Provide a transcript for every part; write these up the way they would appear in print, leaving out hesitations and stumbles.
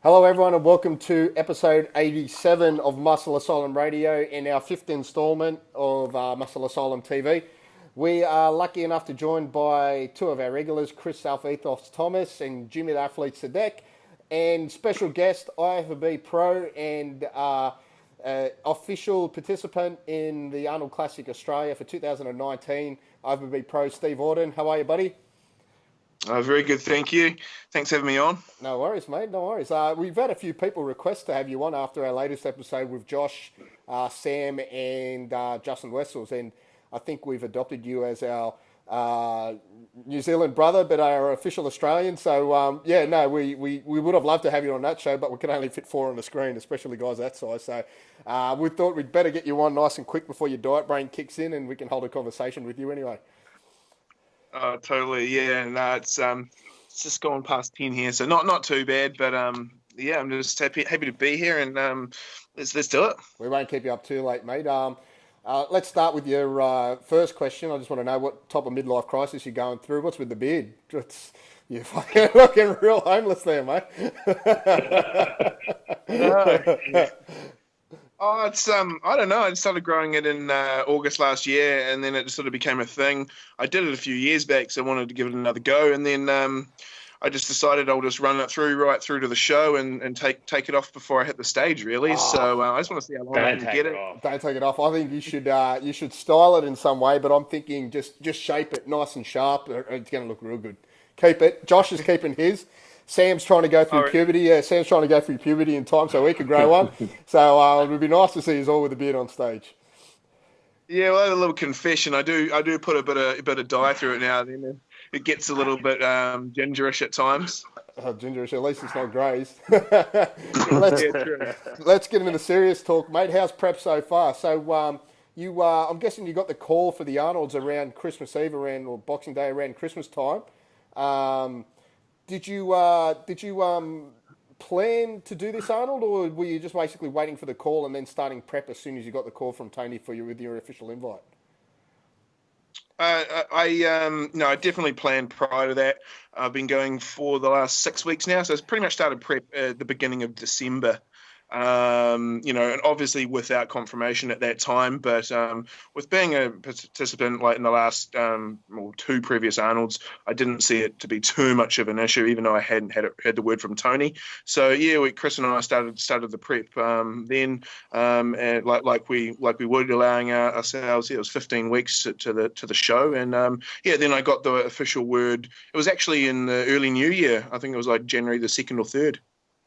Hello, everyone, and welcome to episode 87 of Muscle Asylum Radio in our fifth installment of Muscle Asylum TV. We are lucky enough to join by two of our regulars, Chris Ethos Thomas and Jimmy the Athlete Sadek, and special guest IFBB Pro and official participant in the Arnold Classic Australia for 2019, IFBB Pro Steve Orton. How are you, buddy? Very good, thank you. Thanks for having me on. No worries, mate. No worries. We've had a few people request to have you on after our latest episode with Josh, Sam, and Justin Wessels, and I think we've adopted you as our New Zealand brother, but our official Australian. So we would have loved to have you on that show, but we can only fit four on the screen, especially guys that size. So we thought we'd better get you on nice and quick before your diet brain kicks in, and we can hold a conversation with you anyway. Totally, yeah. No, it's just gone past 10 here, so not too bad. But I'm just happy to be here, and let's do it. We won't keep you up too late, mate. Let's start with your first question. I just want to know what type of midlife crisis you're going through. What's with the beard? You're fucking looking real homeless there, mate. Oh, it's I don't know. I started growing it in August last year, and then it sort of became a thing. I did it a few years back, so I wanted to give it another go, and then I just decided I'll just run it right through to the show and take it off before I hit the stage, really. So I just want to see how long I can get it. Don't take it off. I think you should style it in some way, but I'm thinking just shape it nice and sharp. It's going to look real good. Keep it. Josh is keeping his. Sam's trying to go through puberty. Yeah, Sam's trying to go through puberty in time so he could grow one. So it would be nice to see us all with a beard on stage. Yeah, well, a little confession. I do put a bit of dye through it now and then. It gets a little bit gingerish at times. Gingerish, at least it's not greys. Let's get into the serious talk, mate. How's prep so far? So I'm guessing you got the call for the Arnolds around Christmas Eve, or Boxing Day, around Christmas time. Did you plan to do this, Arnold, or were you just basically waiting for the call and then starting prep as soon as you got the call from Tony with your official invite? I definitely planned prior to that. I've been going for the last 6 weeks now, so it's pretty much started prep at the beginning of December. And obviously without confirmation at that time, but with being a participant like in the last two previous Arnolds, I didn't see it to be too much of an issue, even though I hadn't had the word from Tony. So yeah, Chris and I started the prep then, and like we would, allowing ourselves. It was 15 weeks to the show, and then I got the official word. It was actually in the early New Year. I think it was like January the 2nd or 3rd.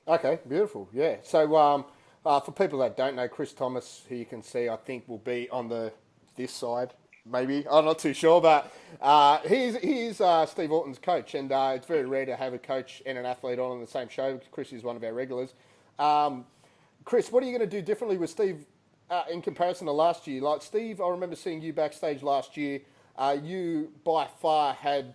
Okay, beautiful. Yeah. So for people that don't know, Chris Thomas, who you can see, I think will be on this side. Maybe I'm not too sure, but he's Steve Orton's coach, and it's very rare to have a coach and an athlete on the same show. Chris is one of our regulars. Chris, what are you going to do differently with Steve in comparison to last year? Like Steve, I remember seeing you backstage last year. You by far had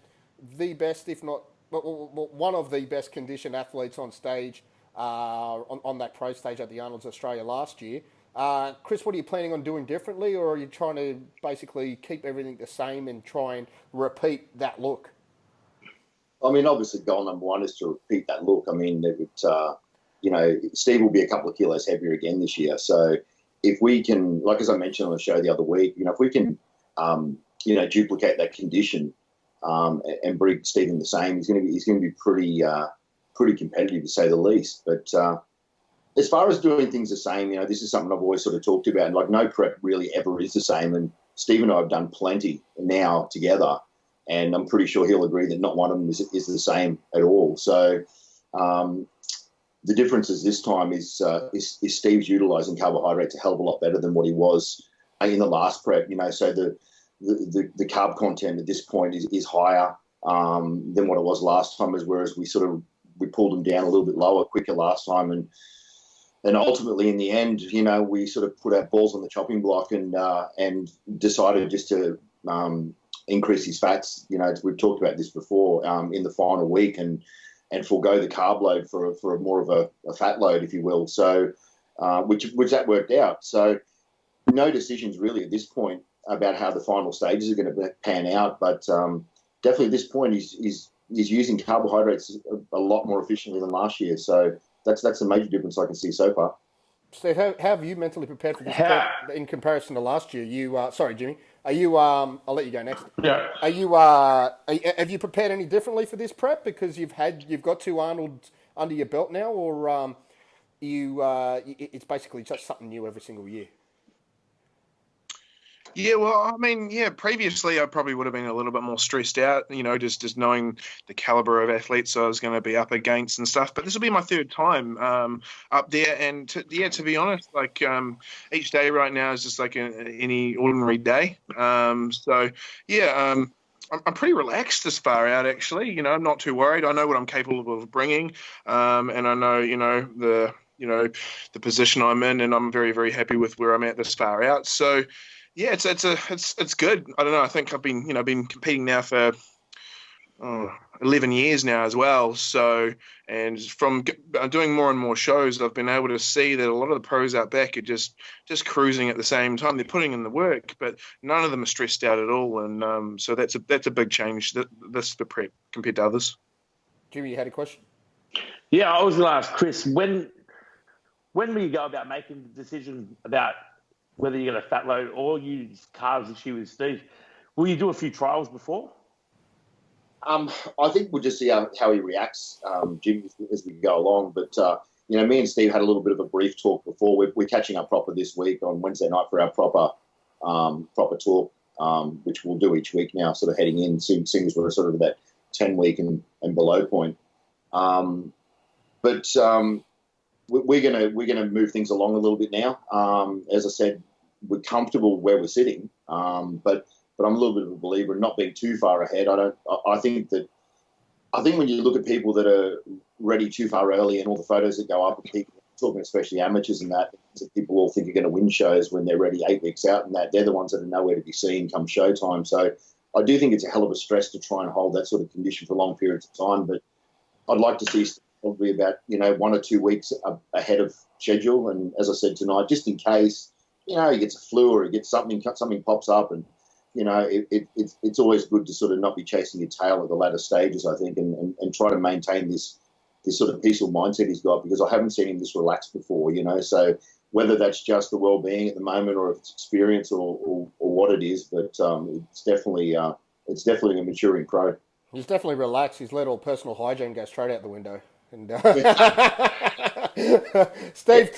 the best, if not one of the best conditioned athletes on stage. On that pro stage at the Arnold's Australia last year. Chris, what are you planning on doing differently, or are you trying to basically keep everything the same and try and repeat that look? I mean, obviously, goal number one is to repeat that look. I mean, Steve will be a couple of kilos heavier again this year. So if we can, like as I mentioned on the show the other week, if we can, duplicate that condition and bring Stephen the same, he's going to be pretty competitive, to say the least. But as far as doing things the same, this is something I've always sort of talked about. Like, no prep really ever is the same. And Steve and I have done plenty now together, and I'm pretty sure he'll agree that not one of them is the same at all. So the difference is this time is Steve's utilising carbohydrates a hell of a lot better than what he was in the last prep. So the carb content at this point is higher than what it was last time, whereas we pulled them down a little bit lower, quicker last time, and ultimately in the end, we sort of put our balls on the chopping block and decided just to increase his fats. We've talked about this before in the final week, and forego the carb load for more of a fat load, if you will. So which that worked out. So no decisions really at this point about how the final stages are going to pan out, but definitely at this point he's using carbohydrates a lot more efficiently than last year. So that's the major difference I can see so far. Steve, how have you mentally prepared for this prep in comparison to last year? Sorry, Jimmy. Are you? I'll let you go next. Yeah. Are you? Have you prepared any differently for this prep because you've got two Arnolds under your belt now, or it's basically just something new every single year? Yeah, well, I mean, previously I probably would have been a little bit more stressed out, just knowing the caliber of athletes I was going to be up against and stuff. But this will be my third time up there. And to be honest, like each day right now is just like any ordinary day. I'm pretty relaxed this far out, actually. I'm not too worried. I know what I'm capable of bringing. And I know, the position I'm in, and I'm very, very happy with where I'm at this far out. So, yeah, it's good. I don't know. I think I've been competing now for 11 years now as well. So, and from doing more and more shows, I've been able to see that a lot of the pros out back are just cruising at the same time. They're putting in the work, but none of them are stressed out at all. And so that's a big change. The prep compared to others. Jimmy, you had a question? Yeah, I was going to ask Chris, when will you go about making the decision about whether you're going to fat load or use carbs this year with Steve? Will you do a few trials before? I think we'll just see how he reacts, Jim, as we go along. But, me and Steve had a little bit of a brief talk before. We're catching up proper this week on Wednesday night for our proper talk, which we'll do each week now, sort of heading in, seeing as we're sort of at that 10-week and below point. But we're gonna move things along a little bit now. As I said, we're comfortable where we're sitting, but I'm a little bit of a believer in not being too far ahead. I think when you look at people that are ready too far early and all the photos that go up, and people talking especially amateurs and that people all think are going to win shows when they're ready 8 weeks out, and that they're the ones that are nowhere to be seen come showtime. So I do think it's a hell of a stress to try and hold that sort of condition for long periods of time. But I'd like to see probably about 1 or 2 weeks ahead of schedule. And as I said tonight, just in case he gets a flu or he gets something pops up, and it's always good to sort of not be chasing your tail at the latter stages, I think, and try to maintain this sort of peaceful mindset he's got, because I haven't seen him this relaxed before. So whether that's just the well-being at the moment or if it's experience or what it is, but it's definitely a maturing pro. He's definitely relaxed. He's let all personal hygiene go straight out the window. And Steve,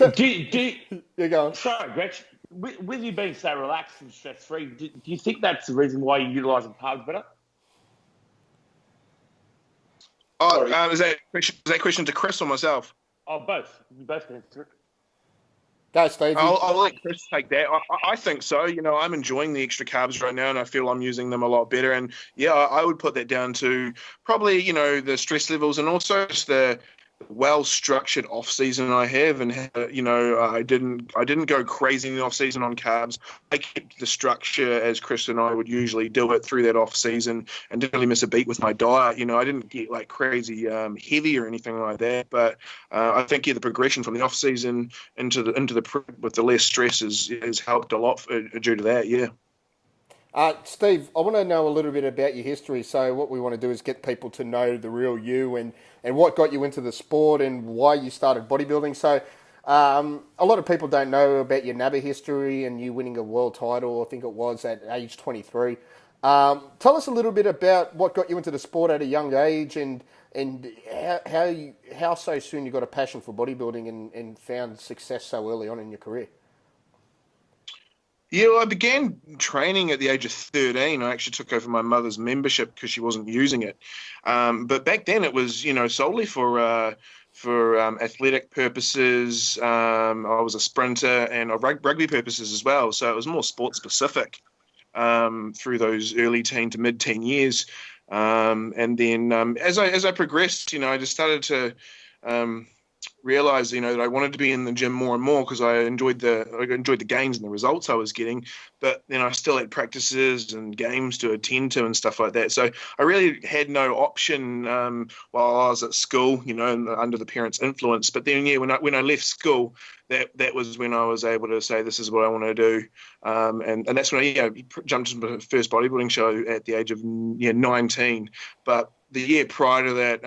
you're going. Sorry, Gretch. With you being so relaxed and stress-free, do you think that's the reason why you're utilising carbs better? Oh, is that question to Chris or myself? Oh, both. You both can answer it. Go, Steve. I'll let Chris take that. I think so. I'm enjoying the extra carbs right now, and I feel I'm using them a lot better. And yeah, I would put that down to probably the stress levels, and also just the well-structured off-season I have, and I didn't go crazy in the off-season on carbs. I kept the structure as Chris and I would usually do it through that off-season, and didn't really miss a beat with my diet. I didn't get like crazy heavy or anything like that, but I think the progression from the off-season into the prep with the less stress has helped a lot due to that. Yeah. Steve, I want to know a little bit about your history. So what we want to do is get people to know the real you and what got you into the sport and why you started bodybuilding. So a lot of people don't know about your NABBA history and you winning a world title, I think it was, at age 23. Tell us a little bit about what got you into the sport at a young age and how so soon you got a passion for bodybuilding and found success so early on in your career. Yeah, well, I began training at the age of 13. I actually took over my mother's membership because she wasn't using it. But back then it was, solely for athletic purposes. I was a sprinter and rugby purposes as well. So it was more sport specific through those early teen to mid-teen years. And then as I progressed, I just started to realized that I wanted to be in the gym more and more because I enjoyed the gains and the results I was getting, but then I still had practices and games to attend to and stuff like that. So I really had no option while I was at school, under the parents' influence. But then when I left school, that was when I was able to say this is what I want to do, and that's when I jumped into my first bodybuilding show at the age of 19. But the year prior to that,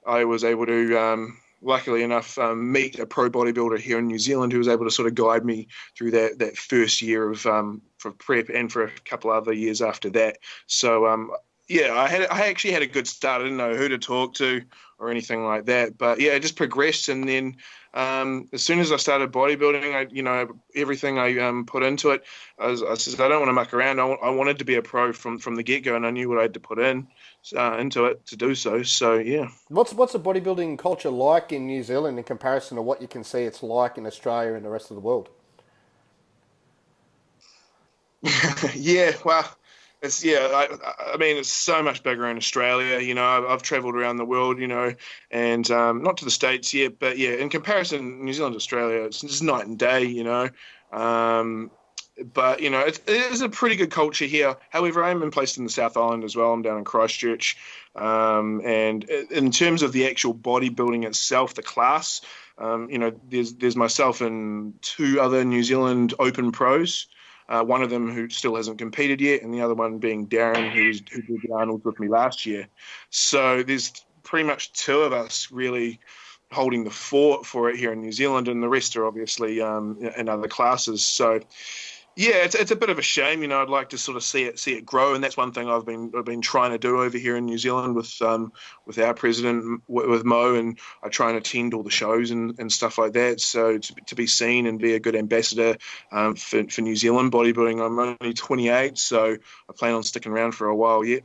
I was able to luckily enough, meet a pro bodybuilder here in New Zealand who was able to sort of guide me through that first year of for prep and for a couple other years after that. So yeah, I actually had a good start. I didn't know who to talk to or anything like that, but yeah, it just progressed. And then as soon as I started bodybuilding, everything I put into it, I said I don't want to muck around. I wanted to be a pro from the get go, and I knew what I had to put into it to do so. So yeah. What's the bodybuilding culture like in New Zealand in comparison to what you can see it's like in Australia and the rest of the world? Yeah, well, I mean, it's so much bigger in Australia. I've travelled around the world, and not to the States yet, but yeah, in comparison, New Zealand, Australia, it's just night and day. But it is a pretty good culture here. However, I am placed in the South Island as well. I'm down in Christchurch, and in terms of the actual bodybuilding itself, the class, there's myself and two other New Zealand Open pros. One of them who still hasn't competed yet, and the other one being Darren, who did the Arnolds with me last year. So there's pretty much two of us really holding the fort for it here in New Zealand, and the rest are obviously in other classes. So yeah, it's a bit of a shame. I'd like to sort of see it grow, and that's one thing I've been trying to do over here in New Zealand with our president, with Mo, and I try and attend all the shows and stuff like that. So to be seen and be a good ambassador for New Zealand bodybuilding. I'm only 28, so I plan on sticking around for a while yet.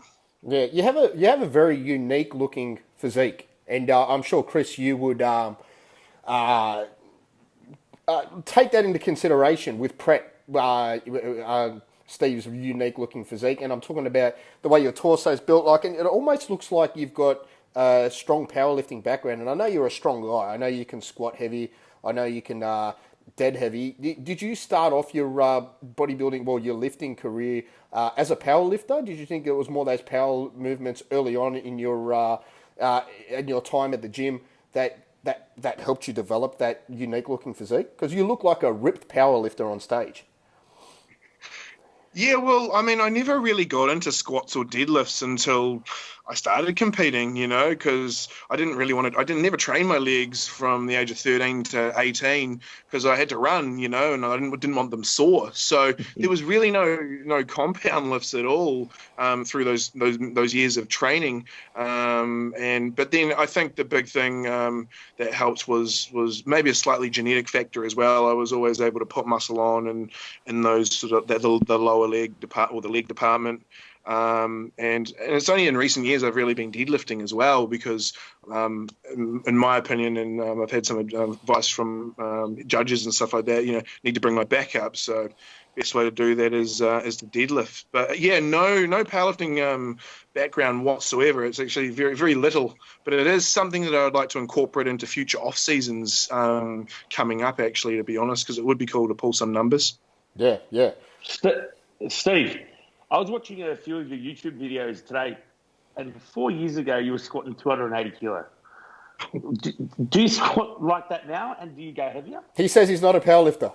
Yeah, you have a very unique looking physique, and I'm sure Chris, you would take that into consideration with prep. Steve's unique looking physique, and I'm talking about the way your torso is built, and it almost looks like you've got a strong powerlifting background. And I know you're a strong guy. I know you can squat heavy. I know you can dead heavy. Did you start off your bodybuilding, your lifting career as a power lifter? Did you think it was more those power movements early on in your time at the gym that helped you develop that unique looking physique? Because you look like a ripped power lifter on stage. Yeah, well, I mean, I never really got into squats or deadlifts until I started competing, because I never train my legs from the age of 13 to 18 because I had to run, and I didn't want them sore. So there was really no compound lifts at all through those years of training. But then I think the big thing that helped was maybe a slightly genetic factor as well. I was always able to put muscle on and in those sort of the lower leg department or the leg department. And it's only in recent years I've really been deadlifting as well because, in my opinion, and I've had some advice from judges and stuff like that, need to bring my back up. So best way to do that is the deadlift. But yeah, no powerlifting background whatsoever. It's actually very, very little. But it is something that I would like to incorporate into future off seasons coming up, actually, to be honest, because it would be cool to pull some numbers. Yeah. Steve, I was watching a few of your YouTube videos today, and 4 years ago you were squatting 280 kilo. Do you squat like that now, and do you go heavier? He says he's not a powerlifter.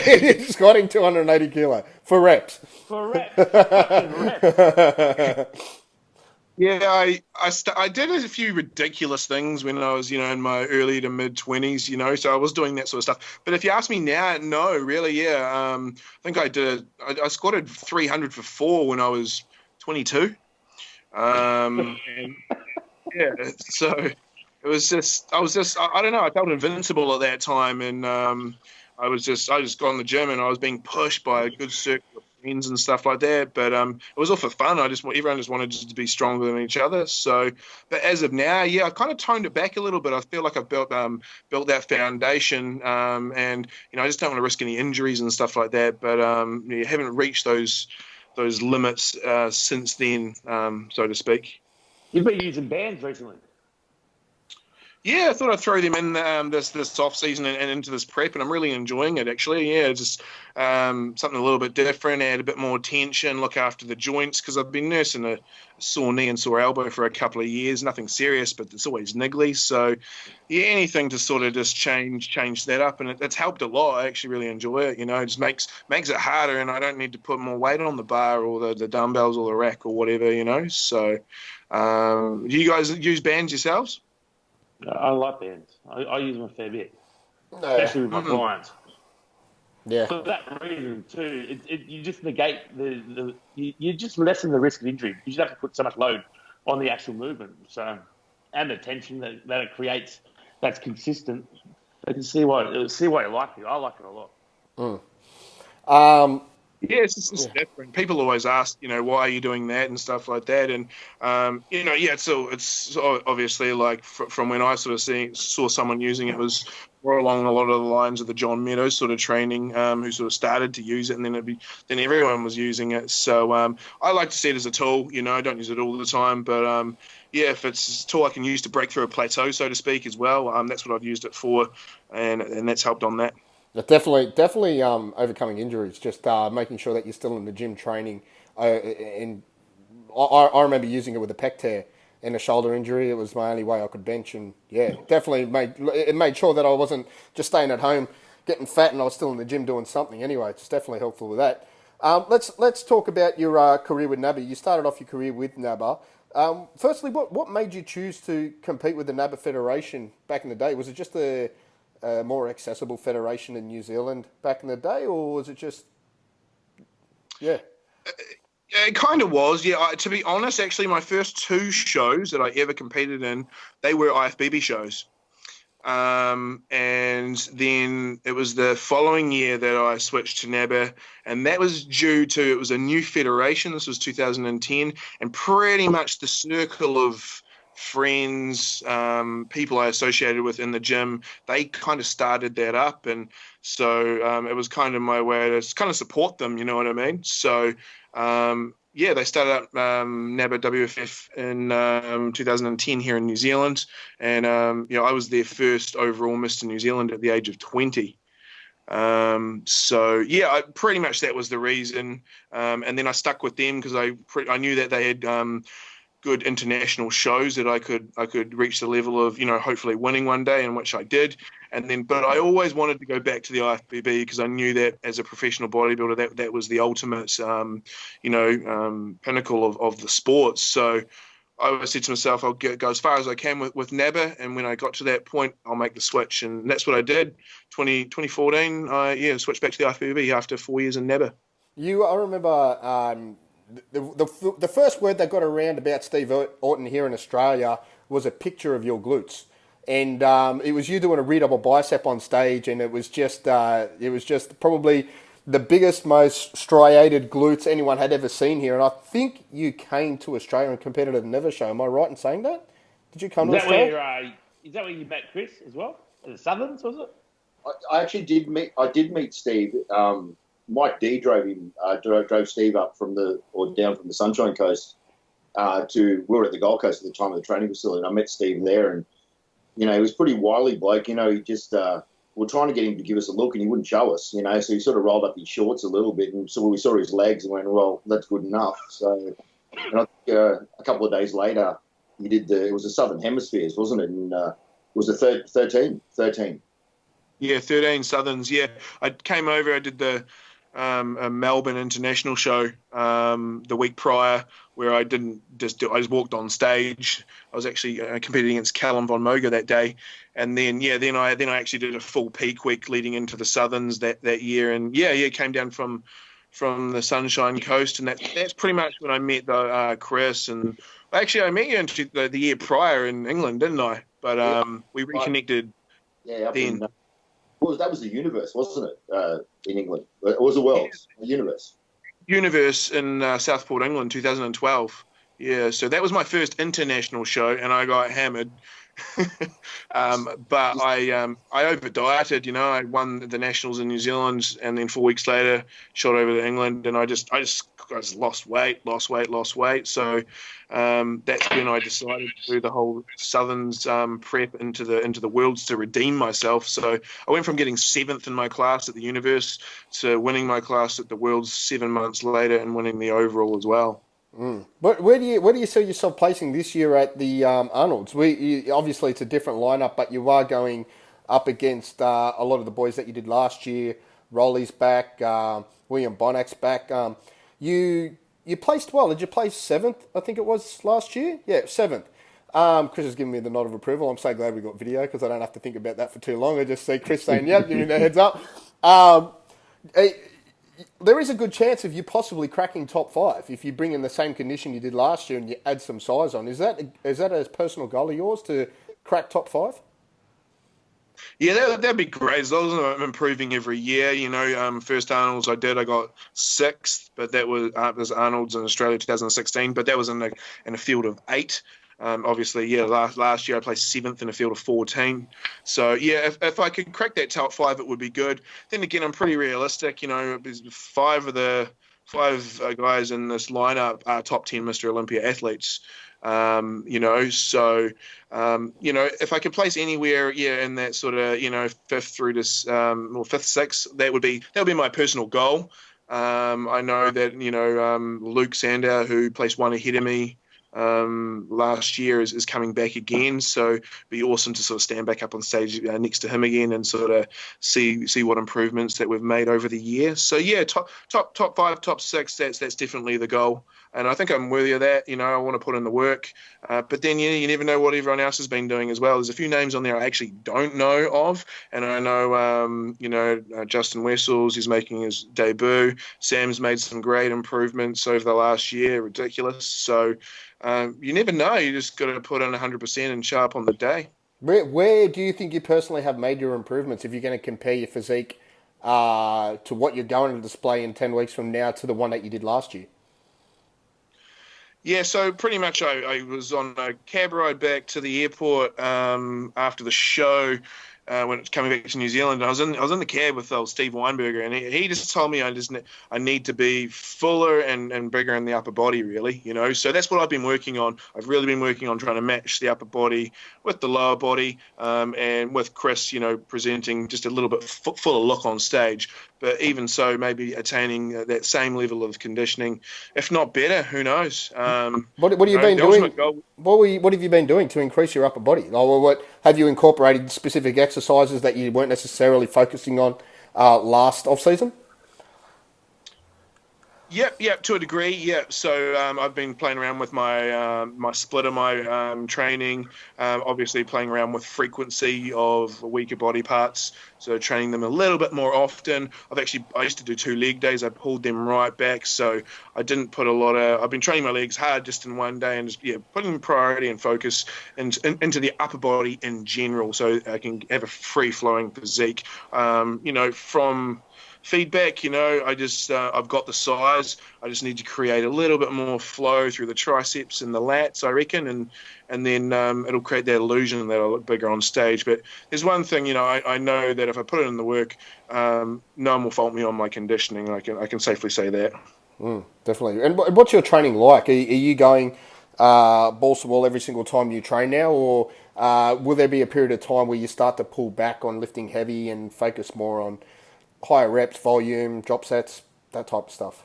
He's squatting 280 kilo for reps. For reps. reps. Yeah, I did a few ridiculous things when I was, in my early to mid 20s, so I was doing that sort of stuff. But if you ask me now, no, really, yeah. I think I squatted 300 for 4 when I was 22. And yeah, so it was I don't know, I felt invincible at that time. And I just got in the gym and I was being pushed by a good circle of friends and stuff like that. But it was all for fun. Everyone just wanted to be stronger than each other. So, but as of now, yeah, I've kind of toned it back a little bit. I feel like I've built that foundation, and I just don't want to risk any injuries and stuff like that. But you haven't reached those limits since then, so to speak. You've been using bands recently. Yeah, I thought I'd throw them in this off season and into this prep, and I'm really enjoying it actually. Yeah, just something a little bit different, add a bit more tension, look after the joints because I've been nursing a sore knee and sore elbow for a couple of years. Nothing serious, but it's always niggly. So yeah, anything to sort of just change that up, and it's helped a lot. I actually really enjoy it. It just makes it harder, and I don't need to put more weight on the bar or the dumbbells or the rack or whatever. So do you guys use bands yourselves? I like bands. I use them a fair bit, No. especially with my clients. Yeah. For that reason too, you just negate you just lessen the risk of injury. You just have to put so much load on the actual movement. So, and the tension that it creates, that's consistent. I can see why you like it. I like it a lot. Yeah, it's just different. People always ask, why are you doing that and stuff like that, and it's obviously like from when I sort of saw someone using it was more along a lot of the lines of the John Meadows sort of training, who sort of started to use it, and then everyone was using it. So I like to see it as a tool. I don't use it all the time, but if it's a tool I can use to break through a plateau, so to speak, as well, that's what I've used it for, and that's helped on that. Definitely overcoming injuries, just making sure that you're still in the gym training. And I remember using it with a pec tear and a shoulder injury. It was my only way I could bench, and definitely made sure that I wasn't just staying at home getting fat, and I was still in the gym doing something. Anyway, it's definitely helpful with that. Let's talk about your career with NABBA. You started off your career with NABBA. Firstly, what made you choose to compete with the NABBA Federation back in the day? Was it just a more accessible federation in New Zealand back in the day, or was it just, It kind of was, yeah. To be honest, actually, my first two shows that I ever competed in, they were IFBB shows. And then it was the following year that I switched to NABBA, and that was due to, it was a new federation. This was 2010, and pretty much the circle of friends, people I associated with in the gym, they kind of started that up, and so it was kind of my way to kind of support them, you know what I mean? So they started up NABBA WFF in 2010 here in New Zealand, and I was their first overall Mr. New Zealand at the age of 20. Pretty much that was the reason, and then I stuck with them because I knew that they had good international shows that I could reach the level of, hopefully winning one day, in which I did. But I always wanted to go back to the IFBB because I knew that as a professional bodybuilder, that was the ultimate, pinnacle of the sport. So I always said to myself, I'll go as far as I can with NABBA, and when I got to that point, I'll make the switch, and that's what I did. 2014, I switched back to the IFBB after 4 years in NABBA. I remember the first word that got around about Steve Orton here in Australia was a picture of your glutes, and it was you doing a rear double bicep on stage, and it was just probably the biggest, most striated glutes anyone had ever seen here. And I think you came to Australia and competed at the Never Show. Am I right in saying that? Did you come to Australia? Is that where you met Chris as well? At the Southerns, was it? I actually did meet Steve. Mike D drove Steve up down from the Sunshine Coast we were at the Gold Coast at the time of the training facility, and I met Steve there, and he was pretty wily bloke. He just we're trying to get him to give us a look, and he wouldn't show us. So he sort of rolled up his shorts a little bit, and so we saw his legs and went, well, that's good enough. So, and I think a couple of days later, he did it was the Southern Hemispheres, wasn't it? And it was the 13. Yeah, 13 Southerns. Yeah, I came over. I did the a Melbourne international show the week prior, where I just walked on stage. I was actually competing against Callum von Moger that day, and then I actually did a full peak week leading into the Southerns that year, and came down from the Sunshine Coast, and that's pretty much when I met Chris, and actually I met you the year prior in England, didn't I? But we reconnected. Yeah, then. That was the Universe, wasn't it, in England? It was the Worlds, the Universe. Universe in Southport, England, 2012. Yeah, so that was my first international show, and I got hammered. But I over-dieted, I won the Nationals in New Zealand, and then 4 weeks later, shot over to England, and I just lost weight. So that's when I decided to do the whole Southerns prep into the Worlds to redeem myself. So I went from getting 7th in my class at the Universe to winning my class at the Worlds 7 months later and winning the overall as well. Where do you see yourself placing this year at the Arnolds? Obviously it's a different lineup, but you are going up against a lot of the boys that you did last year. Rolly's back, William Bonak's back. You placed well. Did you place 7th? I think it was last year. Yeah, 7th. Chris has given me the nod of approval. I'm so glad we got video because I don't have to think about that for too long. I just see Chris saying, yep, give me the heads up. Eh, there is a good chance of you possibly cracking top 5 if you bring in the same condition you did last year and you add some size on. Is that a personal goal of yours to crack top 5? Yeah, that'd be great. As long as I'm improving every year, first Arnolds I got 6th, but that was Arnolds in Australia 2016, but that was in a field of 8. Obviously, last year I placed 7th in a field of 14. So, yeah, if I could crack that top 5, it would be good. Then again, I'm pretty realistic. There's 5 of the 5 guys in this lineup are top 10 Mr. Olympia athletes. If I could place anywhere, in that sort of, 5th through to, or 5th, 6th, that would be my personal goal. I know that, Luke Sandow, who placed 1 ahead of me, last year is coming back again, so it'd be awesome to sort of stand back up on stage next to him again and sort of see what improvements that we've made over the year. So yeah, top 5, top 6, that's definitely the goal, and I think I'm worthy of that. I want to put in the work, but then you never know what everyone else has been doing as well. There's a few names on there I actually don't know of, and I know Justin Wessels is making his debut. Sam's made some great improvements over the last year, ridiculous. So you never know. You just got to put in 100% and show up on the day. Where do you think you personally have made your improvements if you're going to compare your physique to what you're going to display in 10 weeks from now to the one that you did last year? Yeah, so pretty much I was on a cab ride back to the airport after the show. When it's coming back to New Zealand, I was in the cab with old Steve Weinberger, and he just told me I need to be fuller and bigger in the upper body, really, So that's what I've been working on. I've really been working on trying to match the upper body with the lower body, and with Chris, presenting just a little bit fuller look on stage. But even so, maybe attaining that same level of conditioning, if not better, who knows? What have you been doing? What have you been doing to increase your upper body? What have you incorporated specific exercises that you weren't necessarily focusing on last off season? Yep, to a degree, yeah. So I've been playing around with my splitter, my training, obviously playing around with frequency of weaker body parts, so training them a little bit more often. I used to do 2 leg days. I pulled them right back, so I didn't put I've been training my legs hard just in one day and just putting priority and focus into the upper body in general, so I can have a free-flowing physique, from feedback, I've got the size. I just need to create a little bit more flow through the triceps and the lats, I reckon, and then it'll create that illusion that I'll look bigger on stage. But there's one thing, I know that if I put it in the work, no one will fault me on my conditioning. I can safely say that. Definitely. And what's your training like? Are you going balls to wall every single time you train now, or will there be a period of time where you start to pull back on lifting heavy and focus more on higher reps, volume, drop sets, that type of stuff?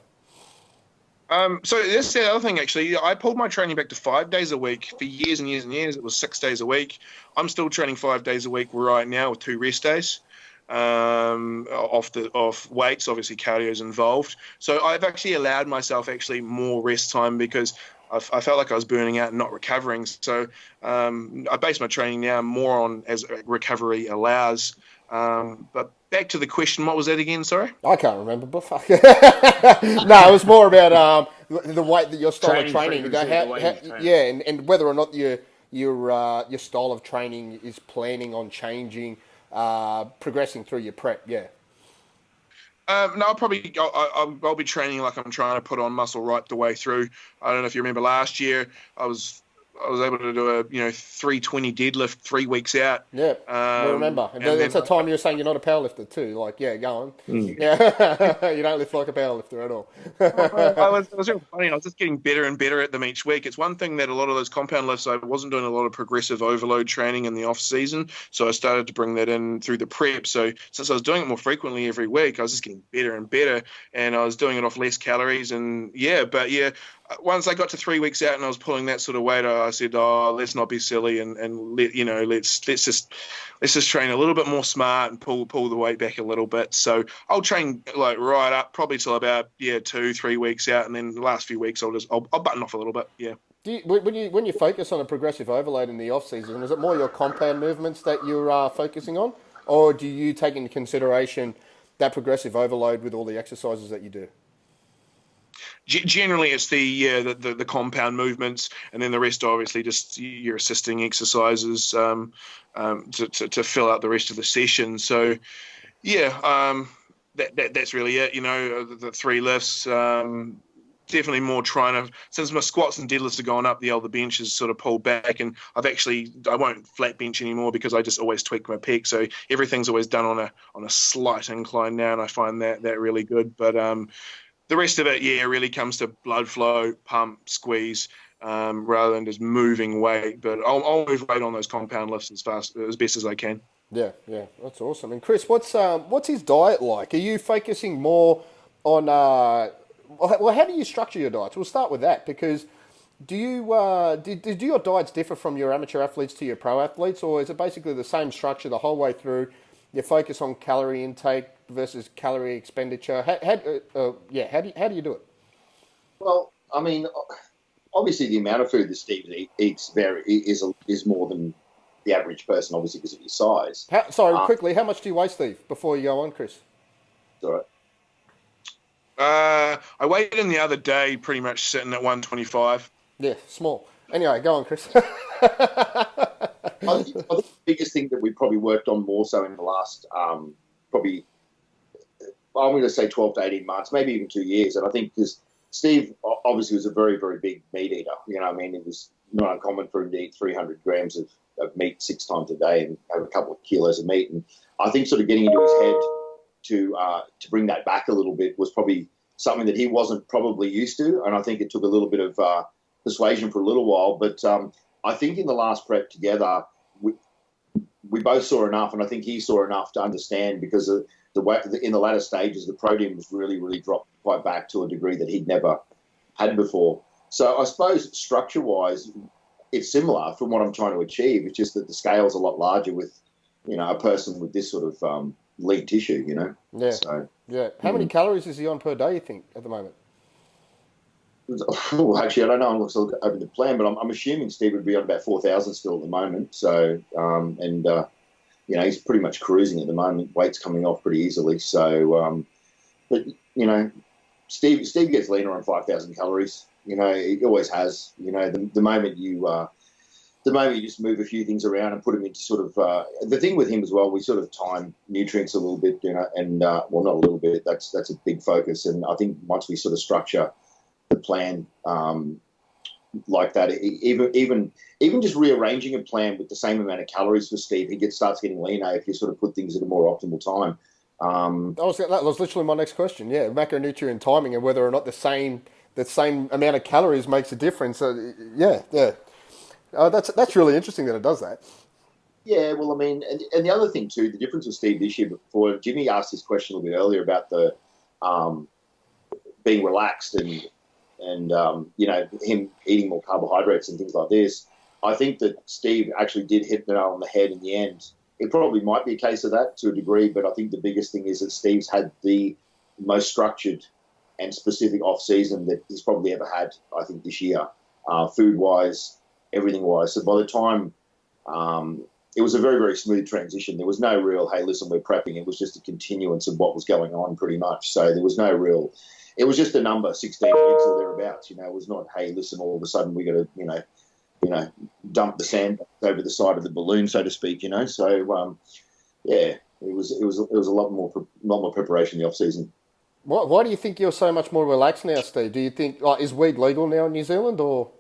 So that's the other thing, actually. I pulled my training back to 5 days a week. For years and years and years, it was 6 days a week. I'm still training 5 days a week right now with 2 rest days. Off weights, obviously cardio's involved. So I've actually allowed myself more rest time because I felt like I was burning out and not recovering. So I base my training now more on as recovery allows. But back to the question, what was that again? Sorry, I can't remember. But fuck. No, it was more about the way that your style of training. And whether or not your style of training is planning on changing, progressing through your prep. Yeah. No, I'll be training like I'm trying to put on muscle right the way through. I don't know if you remember last year, I was able to do a 320 deadlift 3 weeks out. Yeah, I remember. And that's the time you were saying you're not a powerlifter too. Like, yeah, go on. Yeah, you don't lift like a powerlifter at all. It was real funny. I was just getting better and better at them each week. It's one thing that a lot of those compound lifts, I wasn't doing a lot of progressive overload training in the off season, so I started to bring that in through the prep. So since I was doing it more frequently every week, I was just getting better and better, and I was doing it off less calories. And once I got to 3 weeks out and I was pulling that sort of weight, I said, "Oh, let's not be silly and let's just train a little bit more smart and pull the weight back a little bit." So I'll train like right up probably till about 2-3 weeks out, and then the last few weeks I'll button off a little bit. Yeah. When you focus on a progressive overload in the off season, is it more your compound movements that you're focusing on, or do you take into consideration that progressive overload with all the exercises that you do? Generally, it's the compound movements, and then the rest obviously just your assisting exercises to fill out the rest of the session. So, that's really it. The 3 lifts. Definitely more trying to, since my squats and deadlifts are going up, the older bench is sort of pulled back, and I won't flat bench anymore because I just always tweak my pec. So everything's always done on a slight incline now, and I find that really good. But the rest of it, really comes to blood flow, pump, squeeze, rather than just moving weight. But I'll move weight on those compound lifts as best as I can. Yeah, that's awesome. And Chris, what's his diet like? Are you focusing more on? Well, how do you structure your diets? We'll start with that, because do your diets differ from your amateur athletes to your pro athletes, or is it basically the same structure the whole way through? You focus on calorie intake versus calorie expenditure. How do you do it? Well, I mean, obviously the amount of food that Steve eats is more than the average person, obviously because of his size. Quickly, how much do you weigh, Steve, before you go on, Chris? All right. I weighed in the other day, pretty much sitting at 125. Yeah, small. Anyway, go on, Chris. I think the biggest thing that we probably worked on more so in the last probably, I'm going to say 12 to 18 months, maybe even 2 years. And I think because Steve obviously was a very, very big meat eater. It was not uncommon for him to eat 300 grams of meat 6 times a day and have a couple of kilos of meat. And I think sort of getting into his head to bring that back a little bit was probably something that he wasn't probably used to. And I think it took a little bit of persuasion for a little while. But I think in the last prep together, we both saw enough, and I think he saw enough to understand, because in the latter stages, the protein was really, really dropped quite back to a degree that he'd never had before. So I suppose structure-wise, it's similar from what I'm trying to achieve. It's just that the scale's a lot larger with, a person with this sort of lean tissue, Yeah. So, yeah. How many calories is he on per day, you think, at the moment? Well, actually, I don't know. I'm still over the plan, but I'm assuming Steve would be on about 4,000 still at the moment. So, he's pretty much cruising at the moment. Weight's coming off pretty easily. So, Steve gets leaner on 5,000 calories. He always has. The moment you just move a few things around and put him into sort of the thing with him as well, we sort of time nutrients a little bit, and not a little bit. That's a big focus. And I think once we sort of structure the plan like that, even just rearranging a plan with the same amount of calories for Steve, he starts getting leaner if you sort of put things at a more optimal time. That was literally my next question. Yeah, macronutrient timing and whether or not the same amount of calories makes a difference. That's really interesting that it does that. Yeah, well, I mean, and the other thing too, the difference with Steve this year, before Jimmy asked this question a little bit earlier about the being relaxed and him eating more carbohydrates and things like this. I think that Steve actually did hit the nail on the head in the end. It probably might be a case of that to a degree, but I think the biggest thing is that Steve's had the most structured and specific off-season that he's probably ever had, I think, this year, food-wise, everything-wise. So by the time it was a very, very smooth transition. There was no real, hey, listen, we're prepping. It was just a continuance of what was going on pretty much. So there was no real... It was just a number, 16 weeks or thereabouts. It was not, hey, listen, all of a sudden we got to, dump the sand over the side of the balloon, so to speak. So it was a lot more preparation in the off season. Why do you think you're so much more relaxed now, Steve? Do you think is weed legal now in New Zealand, or?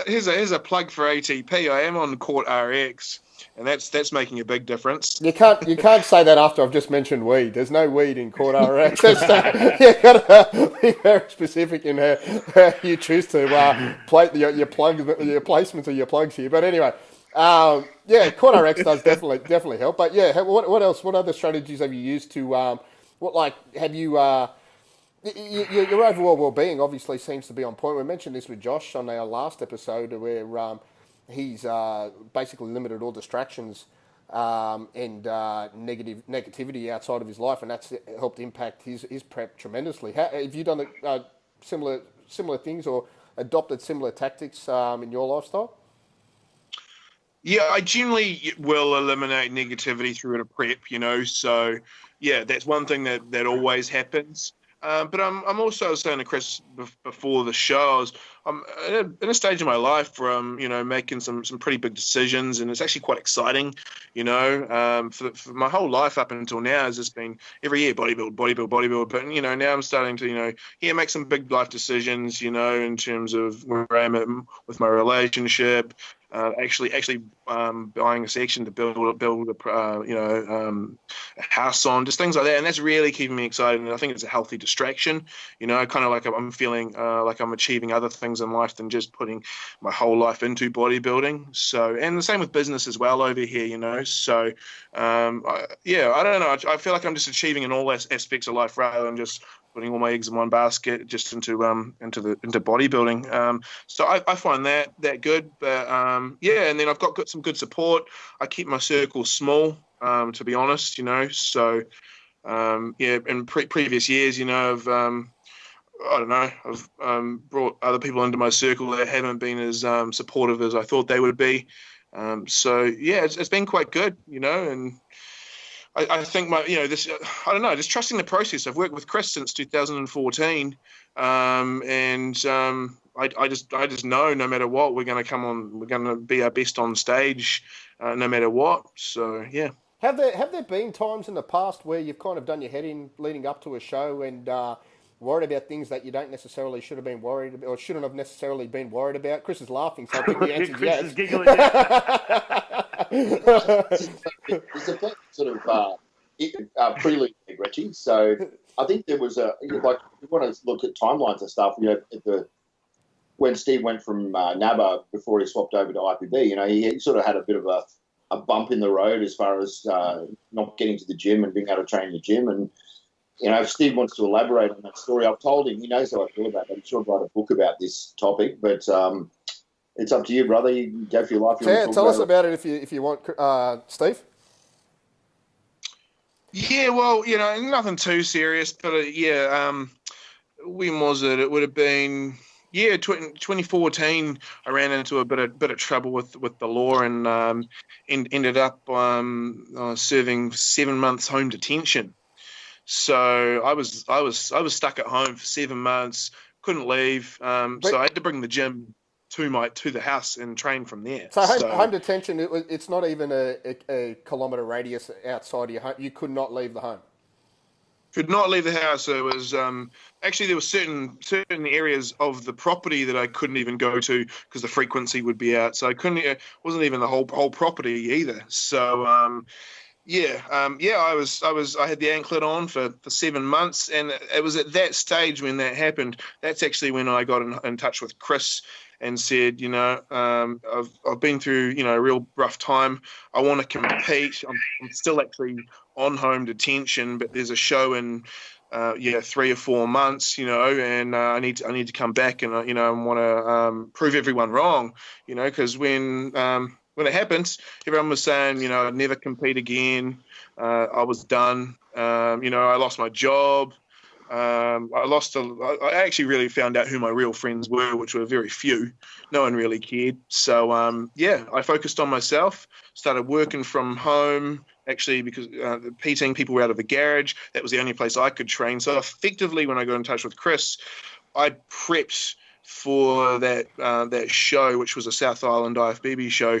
Here's a plug for ATP. I am on Court RX. And that's making a big difference. You can't say that after I've just mentioned weed. There's no weed in Court RX. You've got to be very specific in how you choose to play your placements of your plugs here. But anyway, Court RX does definitely help. But yeah, what else? What other strategies have you used to? Have you Your overall well-being obviously seems to be on point. We mentioned this with Josh on our last episode, where he's basically limited all distractions and negativity outside of his life, and that's helped impact his prep tremendously. Have you done similar things or adopted similar tactics in your lifestyle? Yeah, I generally will eliminate negativity through a prep, So, yeah, that's one thing that always happens. But I'm also saying to Chris before the show, I'm in a stage of my life where I'm, making some pretty big decisions, and it's actually quite exciting, For my whole life up until now has just been every year bodybuild. But, now I'm starting to, make some big life decisions, in terms of where I'm at with my relationship. Actually buying a section to build a house on, just things like that, and that's really keeping me excited. And I think it's a healthy distraction, kind of like I'm feeling like I'm achieving other things in life than just putting my whole life into bodybuilding. So, and the same with business as well over here, So, I don't know. I feel like I'm just achieving in all aspects of life rather than just putting all my eggs in one basket just into bodybuilding. So I find that good, but and then I've got some good support. I keep my circle small, to be honest, So in previous years, I've brought other people into my circle that haven't been as supportive as I thought they would be. It's been quite good, and I think just trusting the process. I've worked with Chris since 2014, and I just know no matter what, we're going to be our best on stage, no matter what. So yeah. Have there been times in the past where you've kind of done your head in leading up to a show and worried about things that you don't necessarily should have been worried about, or shouldn't have necessarily been worried about? Chris is laughing, so I think the answer is yes. Chris is giggling. It's a sort of prelude, Richie. So I think there was if you want to look at timelines and stuff, when Steve went from NABA before he swapped over to IFBB, he sort of had a bit of a bump in the road as far as not getting to the gym and being able to train in the gym. And, if Steve wants to elaborate on that story, I've told him, he knows how I feel about that. I'm sure I'll write a book about this topic, but it's up to you, brother. You can go for your life. Tell us about it if you want, Steve. Yeah, well, nothing too serious, but when was it? It would have been 2014. I ran into a bit of trouble with the law and ended up serving 7 months home detention. So I was stuck at home for 7 months, couldn't leave. So I had to bring the gym to the house and train from there. So home detention, it's not even a kilometre radius outside of your home. You could not leave the home. Could not leave the house. It was actually there were certain areas of the property that I couldn't even go to because the frequency would be out. So I couldn't. It wasn't even the whole property either. So I had the anklet on for 7 months, and it was at that stage when that happened. That's actually when I got in touch with Chris and said, I've been through, a real rough time. I want to compete. I'm still actually on home detention, but there's a show in 3 or 4 months, and I need to come back and I want to prove everyone wrong, because when it happened, everyone was saying, I'd never compete again. I was done. I lost my job. I actually really found out who my real friends were, which were very few. No one really cared. So, I focused on myself, started working from home, actually, because the PTing people were out of the garage. That was the only place I could train. So effectively, when I got in touch with Chris, I prepped for that show, which was a South Island IFBB show,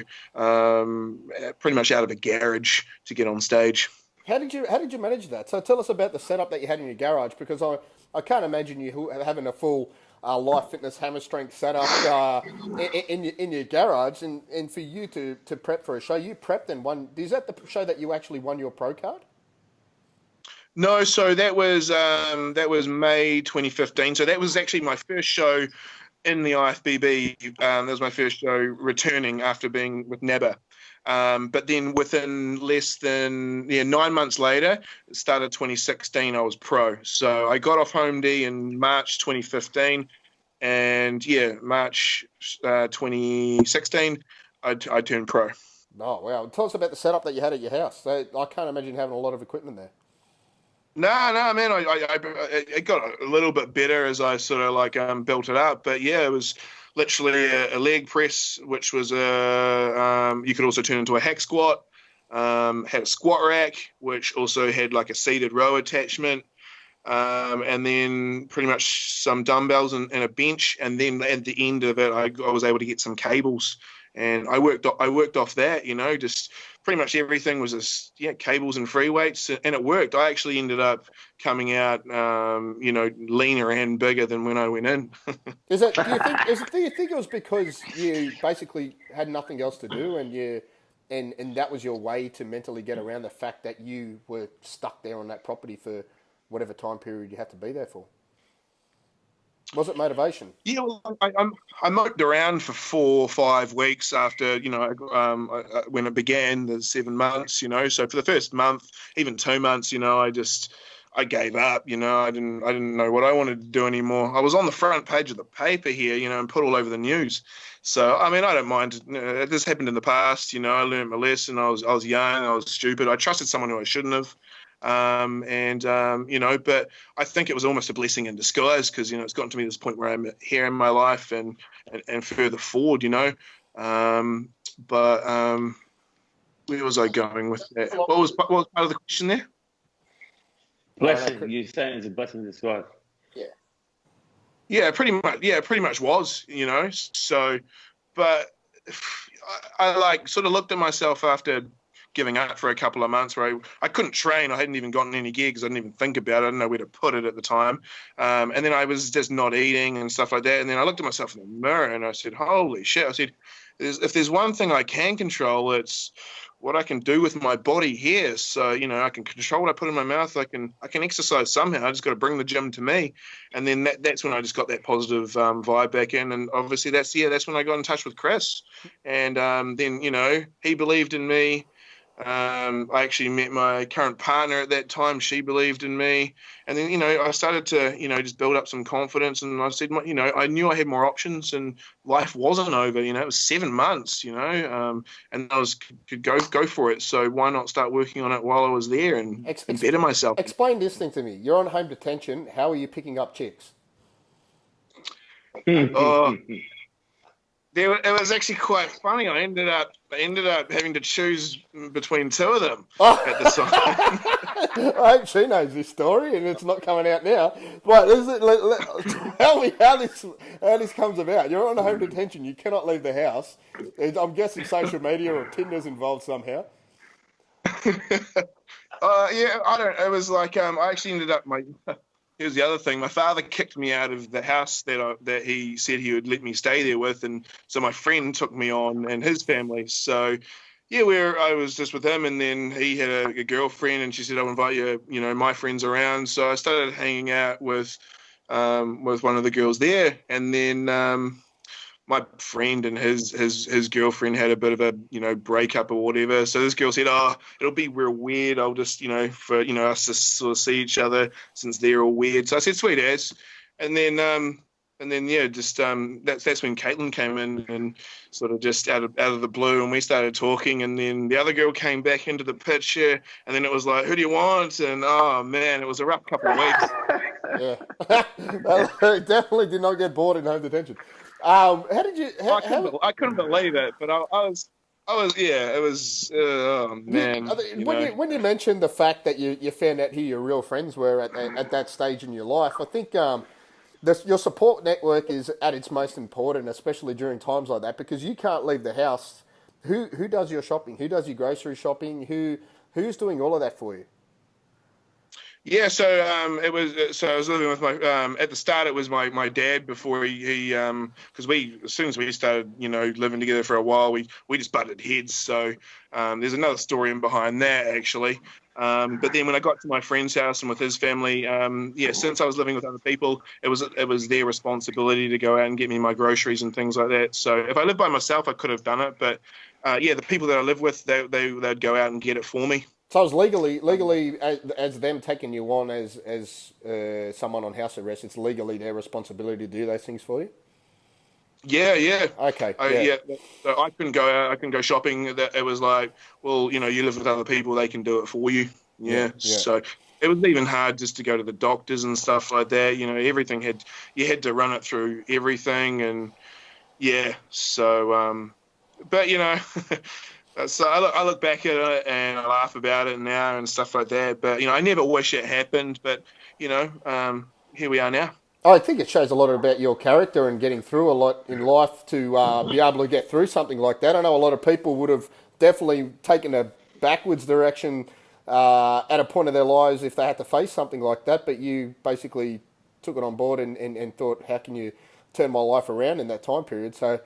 pretty much out of a garage to get on stage. How did you manage that? So tell us about the setup that you had in your garage, because I can't imagine you having a full Life Fitness hammer strength setup in your garage, and for you to prep for a show, you prepped and won. Is that the show that you actually won your pro card? No, so that was May 2015. So that was actually my first show in the IFBB. That was my first show returning after being with NABA. But then within less than 9 months later, it started 2016, I was pro. So I got off Home D in March 2015. And March 2016, I turned pro. Oh, wow. Tell us about the setup that you had at your house. So I can't imagine having a lot of equipment there. No, man. It got a little bit better as I sort of built it up. But yeah, it was literally a leg press, which was you could also turn into a hack squat. Had a squat rack, which also had like a seated row attachment. And then pretty much some dumbbells and a bench. And then at the end of it, I was able to get some cables. And I worked off that, just pretty much everything was just, cables and free weights. And it worked. I actually ended up coming out, leaner and bigger than when I went in. Do you think it was because you basically had nothing else to do and that was your way to mentally get around the fact that you were stuck there on that property for whatever time period you had to be there for? Was it motivation? Yeah, well, I moped around for 4 or 5 weeks after, when it began, the 7 months, So for the first month, even 2 months, I gave up, I didn't know what I wanted to do anymore. I was on the front page of the paper here, and put all over the news. So, I mean, I don't mind. This happened in the past, I learned my lesson. I was young, I was stupid. I trusted someone who I shouldn't have. But I think it was almost a blessing in disguise because, it's gotten to me this point where I'm here in my life and further forward, where was I going with that? What was part of the question there? Blessing. You're saying it's a blessing in disguise. Yeah, pretty much was, So, but I sort of looked at myself after giving up for a couple of months where I couldn't train. I hadn't even gotten any gear because I didn't even think about it. I didn't know where to put it at the time. And then I was just not eating and stuff like that. And then I looked at myself in the mirror and I said, holy shit. I said, if there's one thing I can control, it's what I can do with my body here. So, I can control what I put in my mouth. I can exercise somehow. I just got to bring the gym to me. And then that's when I just got that positive vibe back in. And obviously that's when I got in touch with Chris. And then, he believed in me. I actually met my current partner at that time. She believed in me. And then, I started to, just build up some confidence. And I said, I knew I had more options and life wasn't over. It was 7 months, and I could go for it. So why not start working on it while I was there and better myself? Explain this thing to me. You're on home detention. How are you picking up chicks? It was actually quite funny. I ended up having to choose between 2 of them at the time. I hope she knows this story, and it's not coming out now. Right, tell me how this comes about. You're on home detention. You cannot leave the house. I'm guessing social media or Tinder's involved somehow. I don't. It was like I actually ended up Here's the other thing. My father kicked me out of the house that he said he would let me stay there with, and so my friend took me on and his family. So, I was just with him, and then he had a girlfriend, and she said, "I'll invite you, my friends around." So I started hanging out with one of the girls there, and then my friend and his girlfriend had a bit of a breakup or whatever. So this girl said, "Oh, it'll be real weird. I'll just for us to sort of see each other since they're all weird." So I said, "Sweet as," and then that's when Caitlin came in and sort of just out of the blue, and we started talking, and then the other girl came back into the picture, and then it was like, "Who do you want?" And oh man, it was a rough couple of weeks. Yeah, definitely did not get bored in home detention. How did you? I couldn't believe it, but I was. Yeah, it was. Oh man! When you mentioned the fact that you found out who your real friends were at that stage in your life, I think your support network is at its most important, especially during times like that, because you can't leave the house. Who does your shopping? Who does your grocery shopping? Who's doing all of that for you? Yeah, so it was. So I was living with my. At the start, it was my dad. Before he because as soon as we started, living together for a while, we just butted heads. So there's another story in behind that actually. But then when I got to my friend's house and with his family, since I was living with other people, it was their responsibility to go out and get me my groceries and things like that. So if I lived by myself, I could have done it, but the people that I live with, they'd go out and get it for me. So it's legally as them taking you on as someone on house arrest, it's legally their responsibility to do those things for you? Yeah. Okay. So I couldn't go out. I couldn't go shopping. It was like, well, you live with other people. They can do it for you. Yeah. So it was even hard just to go to the doctors and stuff like that. Everything you had to run it through everything. And yeah, so, but so I look back at it and I laugh about it now and stuff like that. But, I never wish it happened. But, here we are now. I think it shows a lot about your character and getting through a lot in life to be able to get through something like that. I know a lot of people would have definitely taken a backwards direction at a point of their lives if they had to face something like that, but you basically took it on board and thought, how can you turn my life around in that time period? So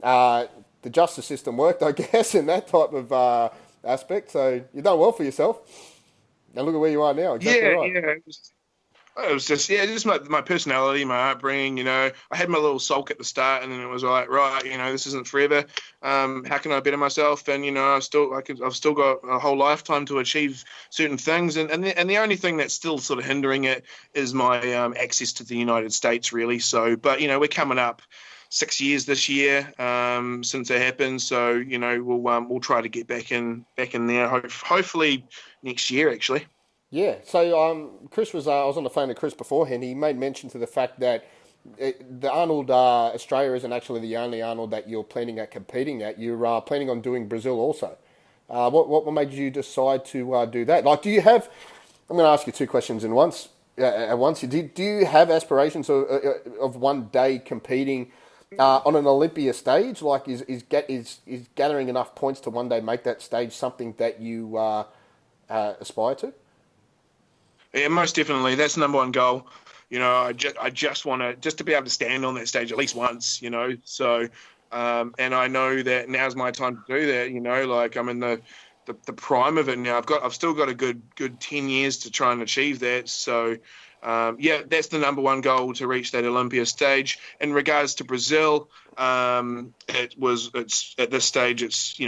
the justice system worked, I guess, in that type of aspect. So you've done well for yourself. And look at where you are now. Exactly right. Yeah. It was just my personality, my upbringing. I had my little sulk at the start, and then it was like, right, this isn't forever. How can I better myself? And I've still got a whole lifetime to achieve certain things. And the only thing that's still sort of hindering it is my access to the United States, really. So, but we're coming up 6 years this year since it happened. So we'll try to get back in there. Hopefully next year, actually. Yeah, so Chris was, I was on the phone to Chris beforehand. He made mention to the fact that the Arnold Australia isn't actually the only Arnold that you're planning at competing at. You're planning on doing Brazil also. What made you decide to do that? Like, do you have? I'm going to ask you two questions at once. Do you have aspirations of one day competing on an Olympia stage? Like, is gathering enough points to one day make that stage something that you aspire to? Yeah, most definitely. That's the number one goal. I just want to be able to stand on that stage at least once. So, and I know that now's my time to do that. Like I'm in the prime of it now. I've still got a good 10 years to try and achieve that. So, that's the number one goal, to reach that Olympia stage. In regards to Brazil, it's at this stage, it's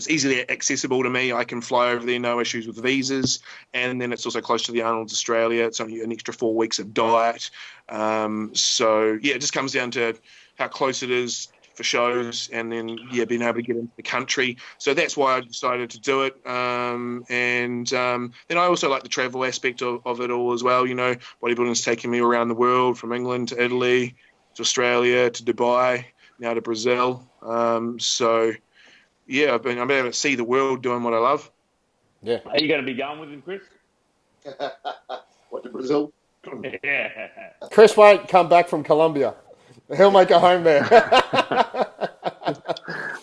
easily accessible to me. I can fly over there, no issues with visas, and then it's also close to the Arnold's Australia. It's only an extra 4 weeks of diet. So it just comes down to how close it is for shows, and then being able to get into the country. So that's why I decided to do it. And then I also like the travel aspect of it all as well. Bodybuilding's taken me around the world, from England to Italy to Australia to Dubai, now to Brazil. So I've been able to see the world doing what I love. Yeah. Are you going to be going with him, Chris? What, to Brazil? Yeah. Chris won't come back from Colombia. He'll make a home there.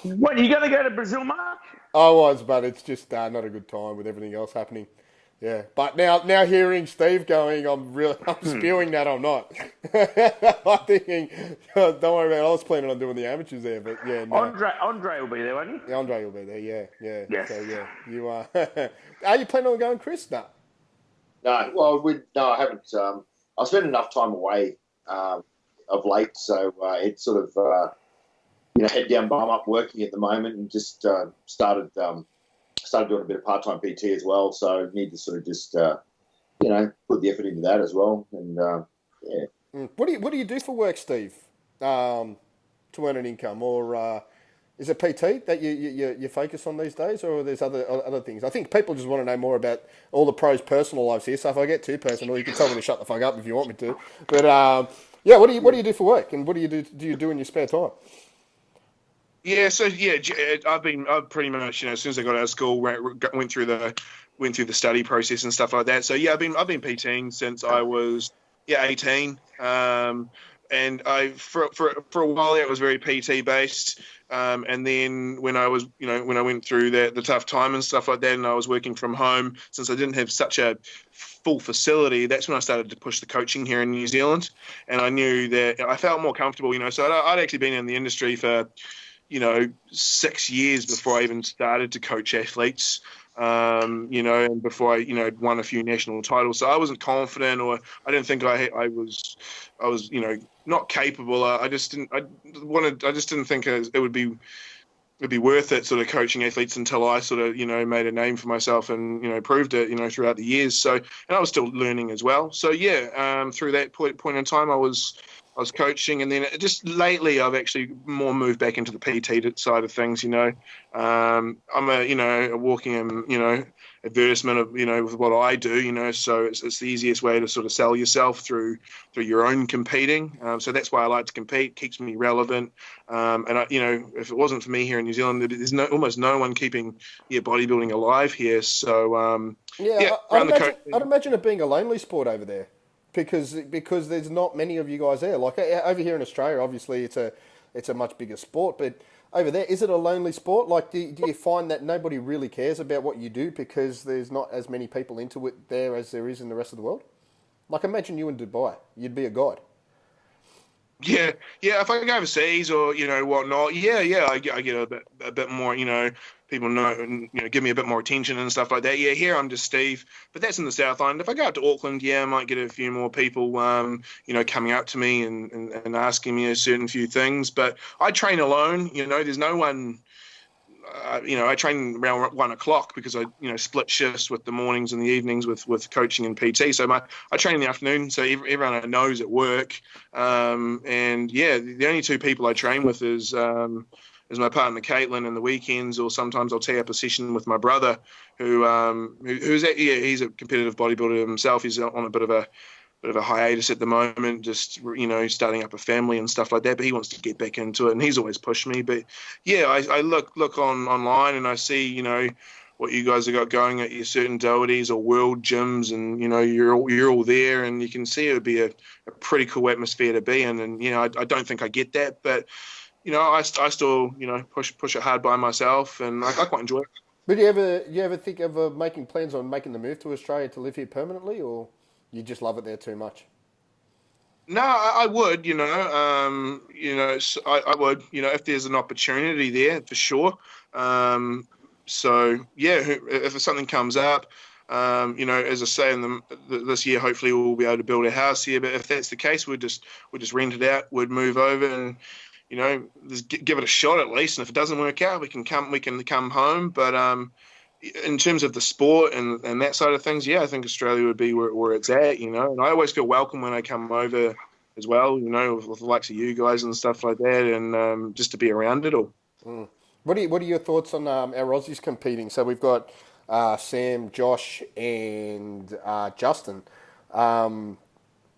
What, you going to go to Brazil, Mark? I was, but it's just not a good time with everything else happening. Yeah, but now hearing Steve going, I'm spewing that I'm not. I'm thinking, don't worry about it. I was planning on doing the amateurs there, but yeah. No. Andre will be there, won't he? Yeah, Andre will be there. Yeah. Yes. So you are. Are you planning on going, Chris? No. No. Well, I haven't. I spent enough time away of late, so it's sort of head down, bum up, working at the moment, and just started doing a bit of part-time PT as well. So need to sort of just put the effort into that as well. And What do you do for work, Steve? To earn an income, or is it PT that you focus on these days, or there's other things? I think people just want to know more about all the pros' personal lives here. So if I get too personal, you can tell me to shut the fuck up if you want me to. But what do you do for work, and what do you do in your spare time? Yeah, so I've pretty much, as soon as I got out of school, went through the study process and stuff like that. So I've been PTing since I was 18. And for a while there, it was very PT based. And then when I went through the tough time and stuff like that, and I was working from home, since I didn't have such a full facility, that's when I started to push the coaching here in New Zealand. And I knew that I felt more comfortable, So I'd actually been in the industry for 6 years before I even started to coach athletes, and before I, won a few national titles. So I wasn't confident, or I didn't think I was, not capable. I just didn't think it would be it'd be worth it sort of coaching athletes until I sort of, made a name for myself and, proved it, throughout the years. So, and I was still learning as well. So yeah, through that point in time, I was coaching, and then just lately I've actually more moved back into the PT side of things. I'm a walking, advertisement of, with what I do, so it's the easiest way to sort of sell yourself through your own competing. So that's why I like to compete, keeps me relevant. And if it wasn't for me here in New Zealand, there's almost no one keeping bodybuilding alive here. So I'd imagine it being a lonely sport over there, because there's not many of you guys there. Like over here in Australia, obviously it's a much bigger sport, but over there, is it a lonely sport? Like, do you find that nobody really cares about what you do because there's not as many people into it there as there is in the rest of the world? Like, imagine you in Dubai, you'd be a god. Yeah. If I go overseas or whatnot, I get a bit more. People know, give me a bit more attention and stuff like that. Yeah, here I'm just Steve, but that's in the South Island. If I go out to Auckland, I might get a few more people, coming up to me and asking me a certain few things. But I train alone. There's no one. I train around 1 o'clock because I, split shifts with the mornings and the evenings with coaching and PT. So I train in the afternoon, so everyone I know is at work. The only two people I train with is my partner Caitlin in the weekends, or sometimes I'll tee up a session with my brother, he's a competitive bodybuilder himself. He's on a bit of a hiatus at the moment, just starting up a family and stuff like that. But he wants to get back into it, and he's always pushed me. But yeah, I look online and I see what you guys have got going at your certain doughities or world gyms, and you're all there, and you can see it would be a pretty cool atmosphere to be in. And I don't think I get that, but I still push it hard by myself, and I quite enjoy it. But do you ever think of making plans on making the move to Australia to live here permanently, or you just love it there too much? No, I would, I would, if there's an opportunity there, for sure. So yeah, if something comes up, as I say, this year, hopefully we'll be able to build a house here. But if that's the case, we'd just rent it out, we'd move over, and just give it a shot at least. And if it doesn't work out, we can come home. But in terms of the sport and that side of things, I think Australia would be where it's at, And I always feel welcome when I come over as well, with the likes of you guys and stuff like that, and just to be around it all. Mm. What are your thoughts on our Aussies competing? So we've got Sam, Josh, and Justin.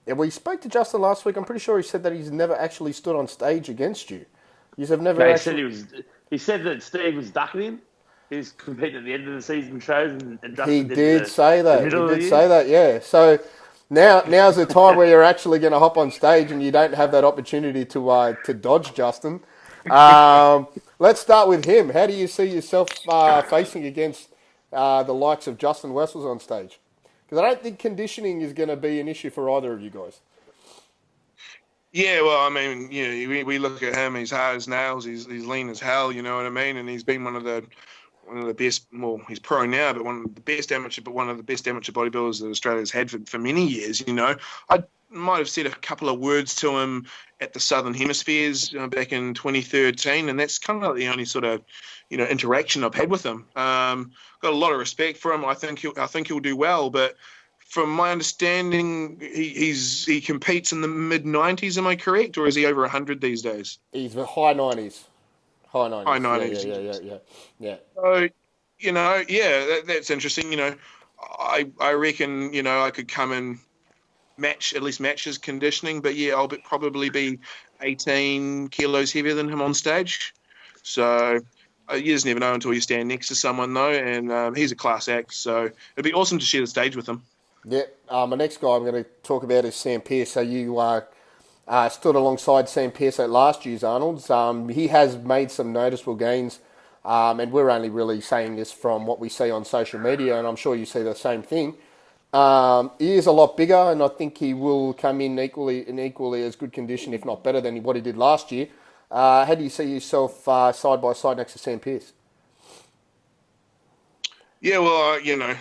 We spoke to Justin last week. I'm pretty sure he said that he's never actually stood on stage against you. He said that Steve was ducking him. He was competing at the end of the season shows, and Justin he did say that. He did say that, yeah. So now's the time where you're actually going to hop on stage, and you don't have that opportunity to dodge Justin. Let's start with him. How do you see yourself facing against the likes of Justin Wessels on stage? Because I don't think conditioning is going to be an issue for either of you guys. Yeah, well, I mean, we look at him. He's hard as nails. He's lean as hell. You know what I mean? And he's been one of the best. Well, he's pro now, but one of the best amateur bodybuilders that Australia's had for many years. I might have said a couple of words to him at the Southern Hemispheres back in 2013, and that's kind of the only sort of interaction I've had with him. Got a lot of respect for him. I think he'll do well, but from my understanding, he competes in the mid-90s. Am I correct, or is he over 100 these days? He's the high 90s. High 90s. High 90s. Yeah. So that's interesting. I reckon I could come and match his conditioning, but I'll probably be 18 kilos heavier than him on stage. So you just never know until you stand next to someone, though, and he's a class act, so it'd be awesome to share the stage with him. Yeah, my next guy I'm going to talk about is Sam Pearce. So you stood alongside Sam Pearce at last year's Arnold's. He has made some noticeable gains, and we're only really saying this from what we see on social media, and I'm sure you see the same thing. He is a lot bigger, and I think he will come in equally as good condition, if not better, than what he did last year. How do you see yourself side by side next to Sam Pearce? Yeah, well,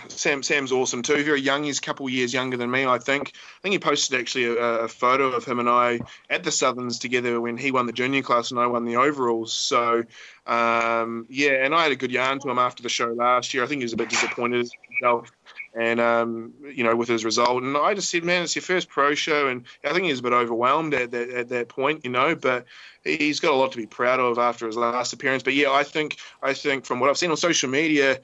Sam's awesome too. Very young. He's a couple of years younger than me, I think. I think he posted actually a photo of him and I at the Southerns together when he won the junior class and I won the overalls. So, yeah, and I had a good yarn to him after the show last year. I think he was a bit disappointed in himself and, with his result. And I just said, man, it's your first pro show. And I think he was a bit overwhelmed at that point, but he's got a lot to be proud of after his last appearance. But yeah, I think from what I've seen on social media,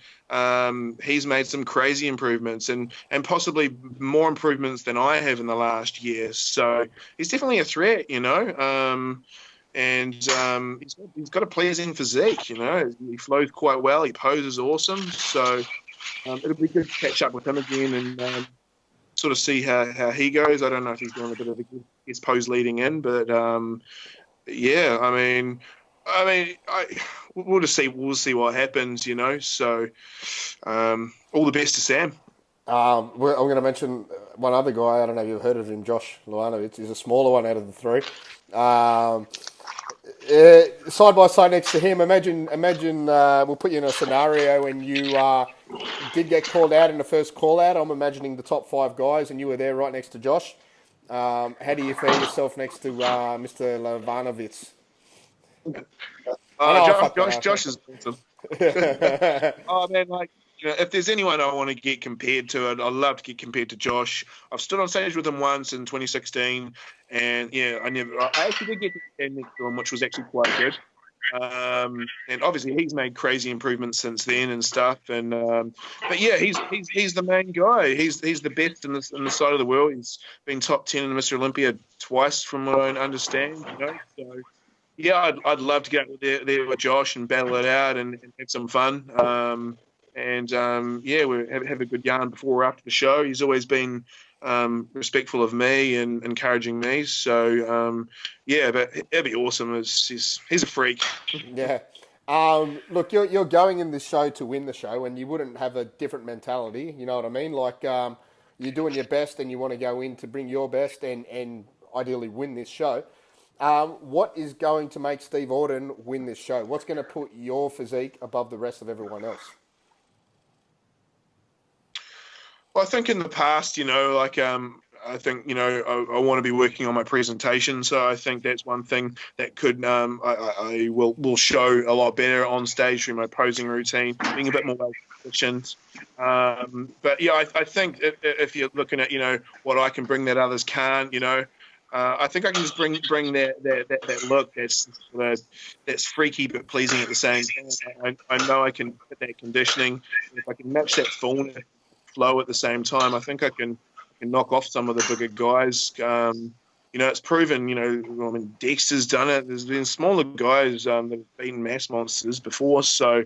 he's made some crazy improvements and possibly more improvements than I have in the last year. So he's definitely a threat, and he's got a pleasing physique. He flows quite well. He poses awesome. So it'll be good to catch up with him again and sort of see how he goes. I don't know if he's doing a bit of his pose leading in, but yeah, I mean, we'll just see. We'll see what happens, So, all the best to Sam. I'm going to mention one other guy. I don't know if you've heard of him, Josh Luanovic. He's a smaller one out of the three. Side by side next to him. Imagine. We'll put you in a scenario when you did get called out in the first call out. I'm imagining the top 5 guys, and you were there right next to Josh. How do you feel yourself next to Mr. Lavanovic? Josh is awesome. Oh man, if there's anyone I want to get compared to, I'd love to get compared to Josh. I've stood on stage with him once in 2016, and yeah, I actually did get to stand next to him, which was actually quite good. And obviously he's made crazy improvements since then and stuff. And but yeah, he's the main guy. He's the best in the side of the world. He's been top 10 in Mr. Olympia twice, from what I understand. So yeah, I'd love to get there with Josh and battle it out and have some fun. Yeah, we have a good yarn before or after the show. He's always been respectful of me and encouraging me. So, yeah, but it'd be awesome. He's a freak. Yeah. Look, you're going in this show to win the show, and you wouldn't have a different mentality. You know what I mean? Like, you're doing your best, and you want to go in to bring your best and ideally win this show. What is going to make Steve Orton win this show? What's going to put your physique above the rest of everyone else? Well, I think in the past, I think, I want to be working on my presentation. So I think that's one thing that could, I will show a lot better on stage through my posing routine, being a bit more well-positioned. But yeah, I think if you're looking at, what I can bring that others can't, I think I can just bring that look that's freaky but pleasing at the same time. I know I can put that conditioning. If I can match that fullness flow at the same time, I think I can knock off some of the bigger guys. It's proven, Dexter's done it. There's been smaller guys that have beaten mass monsters before. So,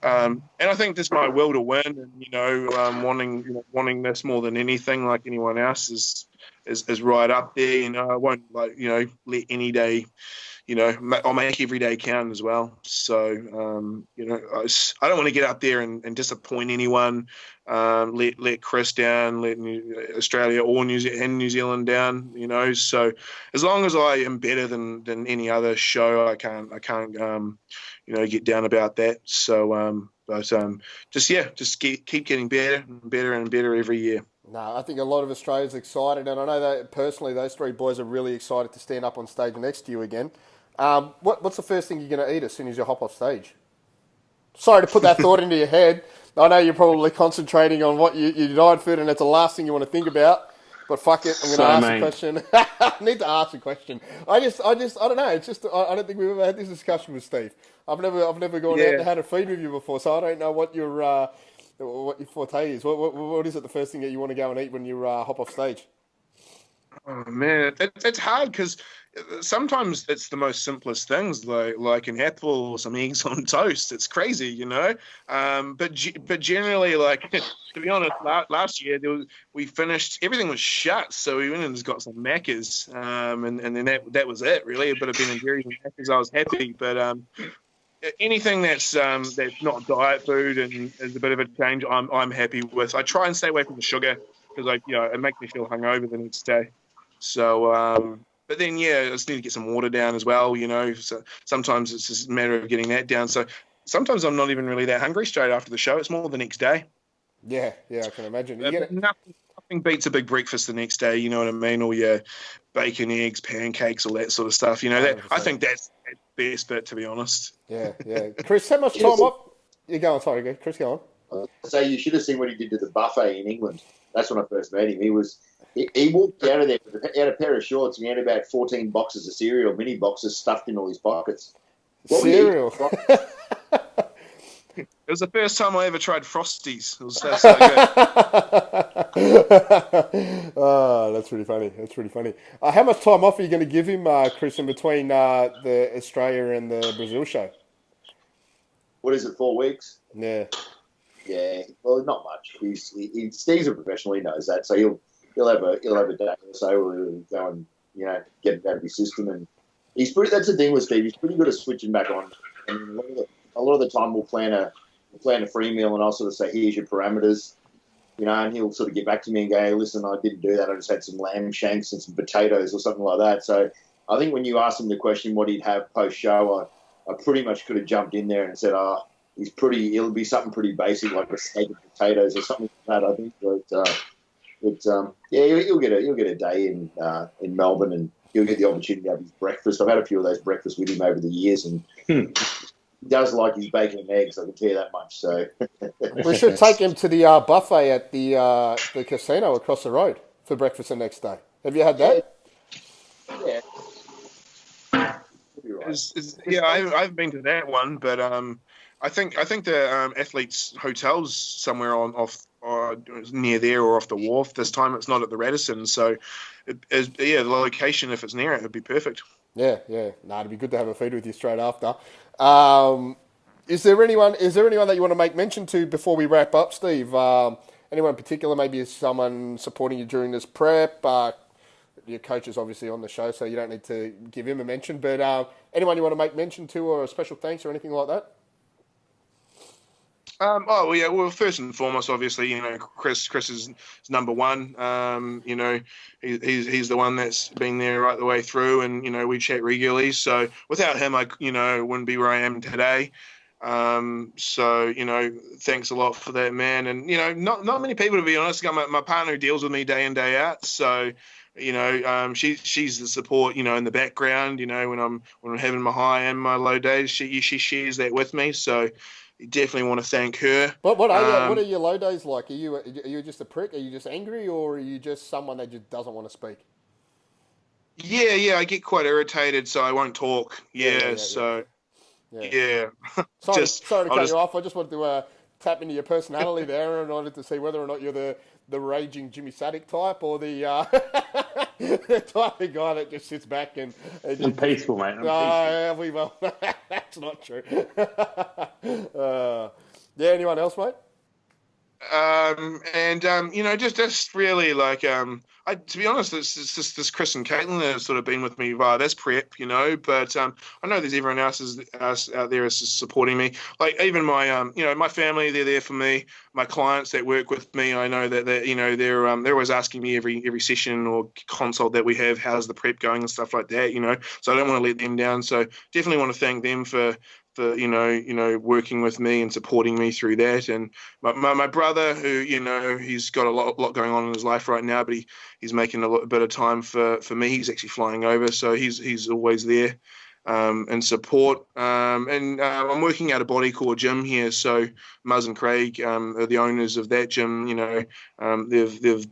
and I think that's my will to win and, wanting this more than anything, like anyone else is right up there. I won't let any day, I'll make every day count as well. So, I don't want to get up there and disappoint anyone, let Chris down, let Australia or New Zealand down, So as long as I am better than any other show, I can't get down about that. So, just keep getting better and better and better every year. No, I think a lot of Australians are excited, and I know that personally those 3 boys are really excited to stand up on stage next to you again. What's the first thing you're going to eat as soon as you hop off stage? Sorry to put that thought into your head. I know you're probably concentrating on what your diet food, and that's the last thing you want to think about. But fuck it, I'm going to ask the question. I need to ask a question. I don't know. It's just I don't think we've ever had this discussion with Steve. I've never gone out and had a feed with you before, so I don't know what your forte is. What is it? The first thing that you want to go and eat when you hop off stage? Oh man, it's hard because sometimes it's the most simplest things, like an apple or some eggs on toast. It's crazy, But generally, to be honest, last year we finished, everything was shut, so we went and just got some Maccas, and then that was it really. A bit of Ben and Jerry's and Maccas, I was happy, but anything that's not diet food and is a bit of a change, I'm happy with. I try and stay away from the sugar because it makes me feel hungover the next day. So, but then I just need to get some water down as well. So sometimes it's just a matter of getting that down. So sometimes I'm not even really that hungry straight after the show. It's more the next day. Yeah, I can imagine. Nothing beats a big breakfast the next day, you know what I mean? All your bacon, eggs, pancakes, all that sort of stuff. You know, that, I think that's the best bit, to be honest. Yeah. Chris, how much time off? You go on, sorry, Chris, go on. So you should have seen what he did to the buffet in England. That's when I first met him. He walked out of there with a pair of shorts and he had about 14 boxes of cereal, mini boxes stuffed in all his pockets. Cereal. It was the first time I ever tried Frosties. That's so good. Oh, that's really funny. How much time off are you going to give him, Chris, in between the Australia and the Brazil show? What is it, 4 weeks? Yeah. Yeah. Well, not much. Steve's a professional. He knows that. So he'll have a day or so where he'll go and get it out of his system. And that's the thing with Steve. He's pretty good at switching back on. And a lot of the time we'll plan a free meal and I'll sort of say, here's your parameters, and he'll sort of get back to me and go, hey, listen, I didn't do that. I just had some lamb shanks and some potatoes or something like that. So I think when you asked him the question what he'd have post-show, I pretty much could have jumped in there and said, it'll be something pretty basic like a steak and potatoes or something like that, I think. But he'll get a day in Melbourne and he'll get the opportunity to have his breakfast. I've had a few of those breakfasts with him over the years and he does like his bacon and eggs, I can tell you that much. So we should take him to the buffet at the casino across the road for breakfast the next day. Have you had that? Yeah. Right. I haven't been to that one, but I think the athletes' hotels somewhere off near there or off the wharf. This time it's not at the Radisson, so the location, if it's near it, would be perfect. Yeah. It'd be good to have a feed with you straight after. Is there anyone that you want to make mention to before we wrap up, Steve? Anyone in particular? Maybe someone supporting you during this prep. Your coach is obviously on the show, so you don't need to give him a mention. But anyone you want to make mention to, or a special thanks, or anything like that? Well, first and foremost, obviously, Chris is number one. He's the one that's been there right the way through, and we chat regularly. So without him, I wouldn't be where I am today. So thanks a lot for that, man. And not many people, to be honest. I got my partner who deals with me day in, day out. So she's the support, in the background. When I'm having my high and my low days, she shares that with me. So you definitely want to thank her. But what are your low days like? Are you just a prick? Are you just angry, or are you just someone that just doesn't want to speak? Yeah, I get quite irritated, so I won't talk. Yeah. Sorry to cut you off. I just wanted to tap into your personality there, and wanted to see whether or not you're the raging Jimmy Sadik type, or the the type of guy that just sits back and I'm peaceful, mate. Well, that's not true. Anyone else, mate? Just really like, to be honest, it's just this Chris and Caitlin that have sort of been with me via this prep, but I know there's everyone else out there is supporting me. Like even my, my family, they're there for me. My clients that work with me, I know that they're always asking me every session or consult that we have, how's the prep going and stuff like that, So I don't want to let them down. So definitely want to thank them for working with me and supporting me through that. And my brother, who, he's got a lot going on in his life right now, but he's making a bit of time for me. He's actually flying over, so he's always there and support. I'm working at a bodycore gym here, so Muzz and Craig are the owners of that gym. They've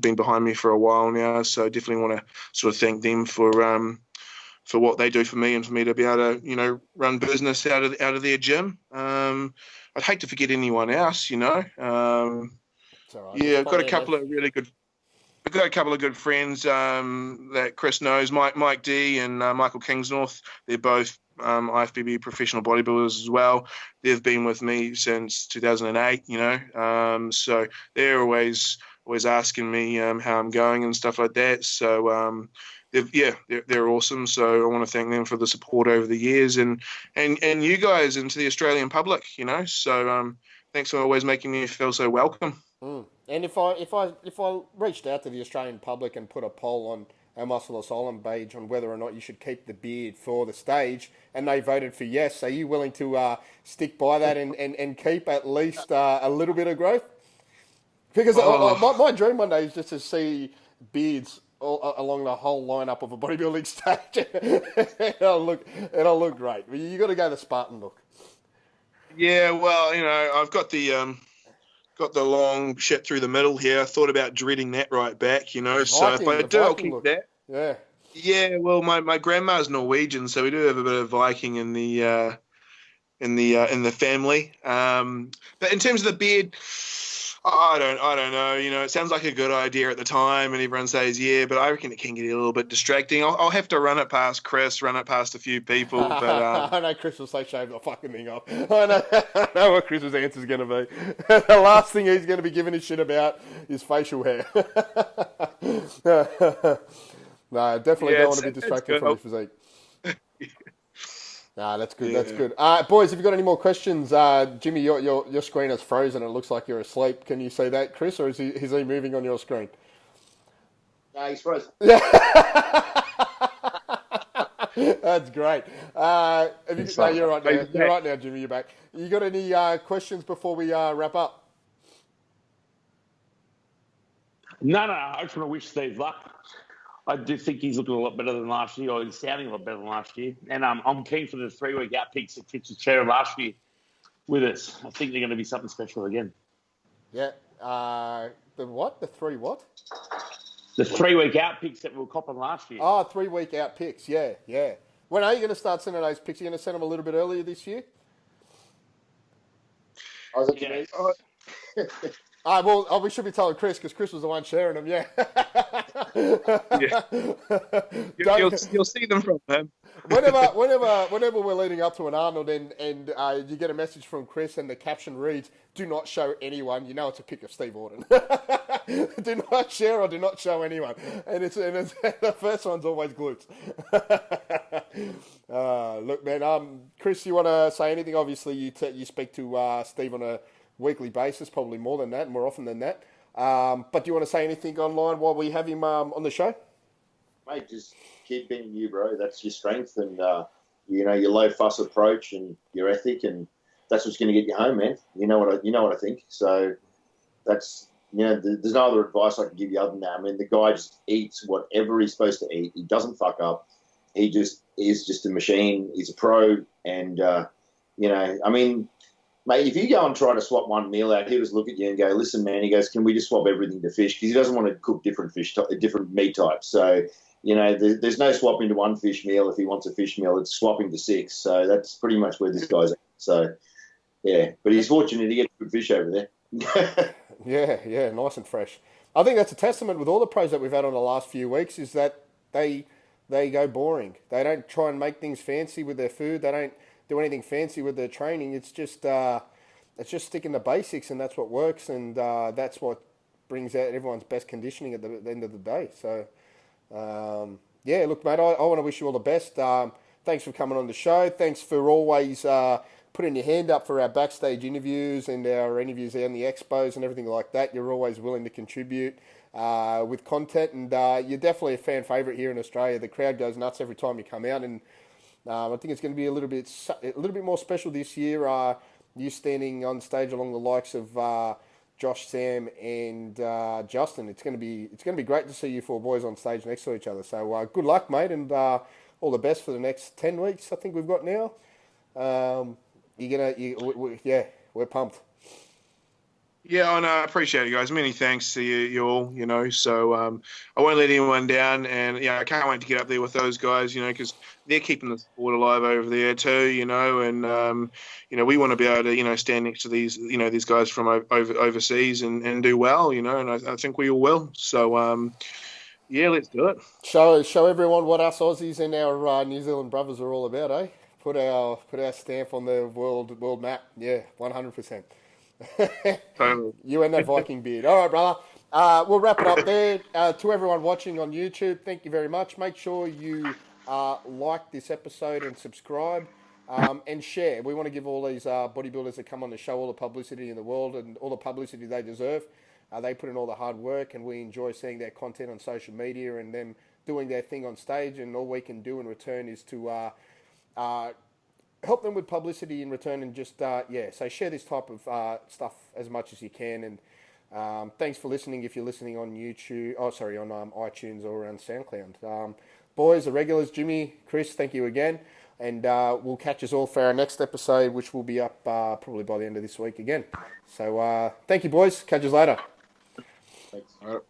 been behind me for a while now, so definitely want to sort of thank them for what they do for me and for me to be able to, run business out of their gym. I'd hate to forget anyone else, I've got a couple of really good. We've got a couple of good friends that Chris knows, Mike D and Michael Kingsnorth. They're both IFBB professional bodybuilders as well. They've been with me since 2008, so they're always asking me how I'm going and stuff like that. So they're awesome. So I want to thank them for the support over the years and you guys and to the Australian public, So thanks for always making me feel so welcome. And if I reached out to the Australian public and put a poll on our Muscle Asylum page on whether or not you should keep the beard for the stage, and they voted for yes. Are you willing to stick by that and keep at least a little bit of growth? Because my dream one day is just to see beards along the whole lineup of a bodybuilding stage. it'll look great. You got to go the Spartan look. Yeah, well, I've got the long shit through the middle here. I thought about dreading that right back, so if I do, I'll keep look. that. Yeah. Yeah, well, my grandma's Norwegian, so we do have a bit of Viking in the family. But in terms of the beard, I don't know. It sounds like a good idea at the time, and everyone says yeah, but I reckon it can get a little bit distracting. I'll have to run it past Chris, run it past a few people. But I know Chris will say shave the fucking thing off. I know what Chris's answer is going to be. The last thing he's going to be giving a shit about is facial hair. No, definitely don't want to be distracted from your physique. Nah, that's good. Yeah. That's good. Boys, have you got any more questions? Jimmy, your screen is frozen. It looks like you're asleep. Can you see that, Chris, or is he moving on your screen? No, he's frozen. That's great. You're right now. You're right now, Jimmy. You're back. You got any questions before we wrap up? No. I just want to wish Steve luck. I do think he's looking a lot better than last year, or he's sounding a lot better than last year. And I'm keen for the 3-week out picks that Fitz shared last year with us. I think they're going to be something special again. Yeah. The what? The 3 what? The 3-week out picks that we were copping last year. Oh, 3-week out picks. Yeah. When are you going to start sending those picks? Are you going to send them a little bit earlier this year? We should be telling Chris because Chris was the one sharing them. Yeah. You'll see them from him. Whenever we're leading up to an Arnold and you get a message from Chris and the caption reads, "Do not show anyone." You know it's a pic of Steve Orton. Do not share or do not show anyone. And it's the first one's always glutes. Look, man. Chris, you want to say anything? Obviously, you speak to Steve on a weekly basis, probably more than that, more often than that. But do you want to say anything online while we have him on the show? Mate, just keep being you, bro. That's your strength, and your low fuss approach and your ethic, and that's what's going to get you home, man. You know what I think. So that's there's no other advice I can give you other than that. I mean, the guy just eats whatever he's supposed to eat. He doesn't fuck up. He just is just a machine. He's a pro, and I mean. Mate, if you go and try to swap one meal out, he'll just look at you and go, "Listen, man," he goes, "Can we just swap everything to fish?" Because he doesn't want to cook different meat types. So, there's no swapping to one fish meal if he wants a fish meal. It's swapping to 6. So that's pretty much where this guy's at. So, yeah. But he's fortunate to get good fish over there. Yeah, nice and fresh. I think that's a testament with all the pros that we've had on the last few weeks is that they go boring. They don't try and make things fancy with their food. They don't do anything fancy with their training. It's just sticking to basics, and that's what works, and that's what brings out everyone's best conditioning at the end of the day. So, look, mate, I want to wish you all the best. Thanks for coming on the show. Thanks for always putting your hand up for our backstage interviews and our interviews there in the expos and everything like that. You're always willing to contribute with content, and you're definitely a fan favourite here in Australia. The crowd goes nuts every time you come out, and I think it's going to be a little bit more special this year. You standing on stage along the likes of Josh, Sam, and Justin. It's going to be great to see you 4 boys on stage next to each other. So good luck, mate, and all the best for the next 10 weeks. I think we've got now. We're pumped. Yeah, I appreciate it, guys. Many thanks to you all, so I won't let anyone down, and I can't wait to get up there with those guys, because they're keeping the sport alive over there too, and we want to be able to, stand next to these, these guys from overseas and do well, and I think we all will. So, let's do it. Show everyone what us Aussies and our New Zealand brothers are all about, eh? Put our stamp on the world map. Yeah, 100%. Totally. You and that Viking beard. All right, brother. We'll wrap it up there. To everyone watching on YouTube, thank you very much. Make sure you like this episode and subscribe and share. We want to give all these bodybuilders that come on the show all the publicity in the world and all the publicity they deserve. They put in all the hard work, and we enjoy seeing their content on social media and them doing their thing on stage, and all we can do in return is to help them with publicity in return, and just so share this type of stuff as much as you can. And thanks for listening. If you're listening on YouTube, on iTunes or on SoundCloud, boys, the regulars, Jimmy, Chris, thank you again, and we'll catch us all for our next episode, which will be up probably by the end of this week again. So thank you, boys. Catch us later. Thanks. All right.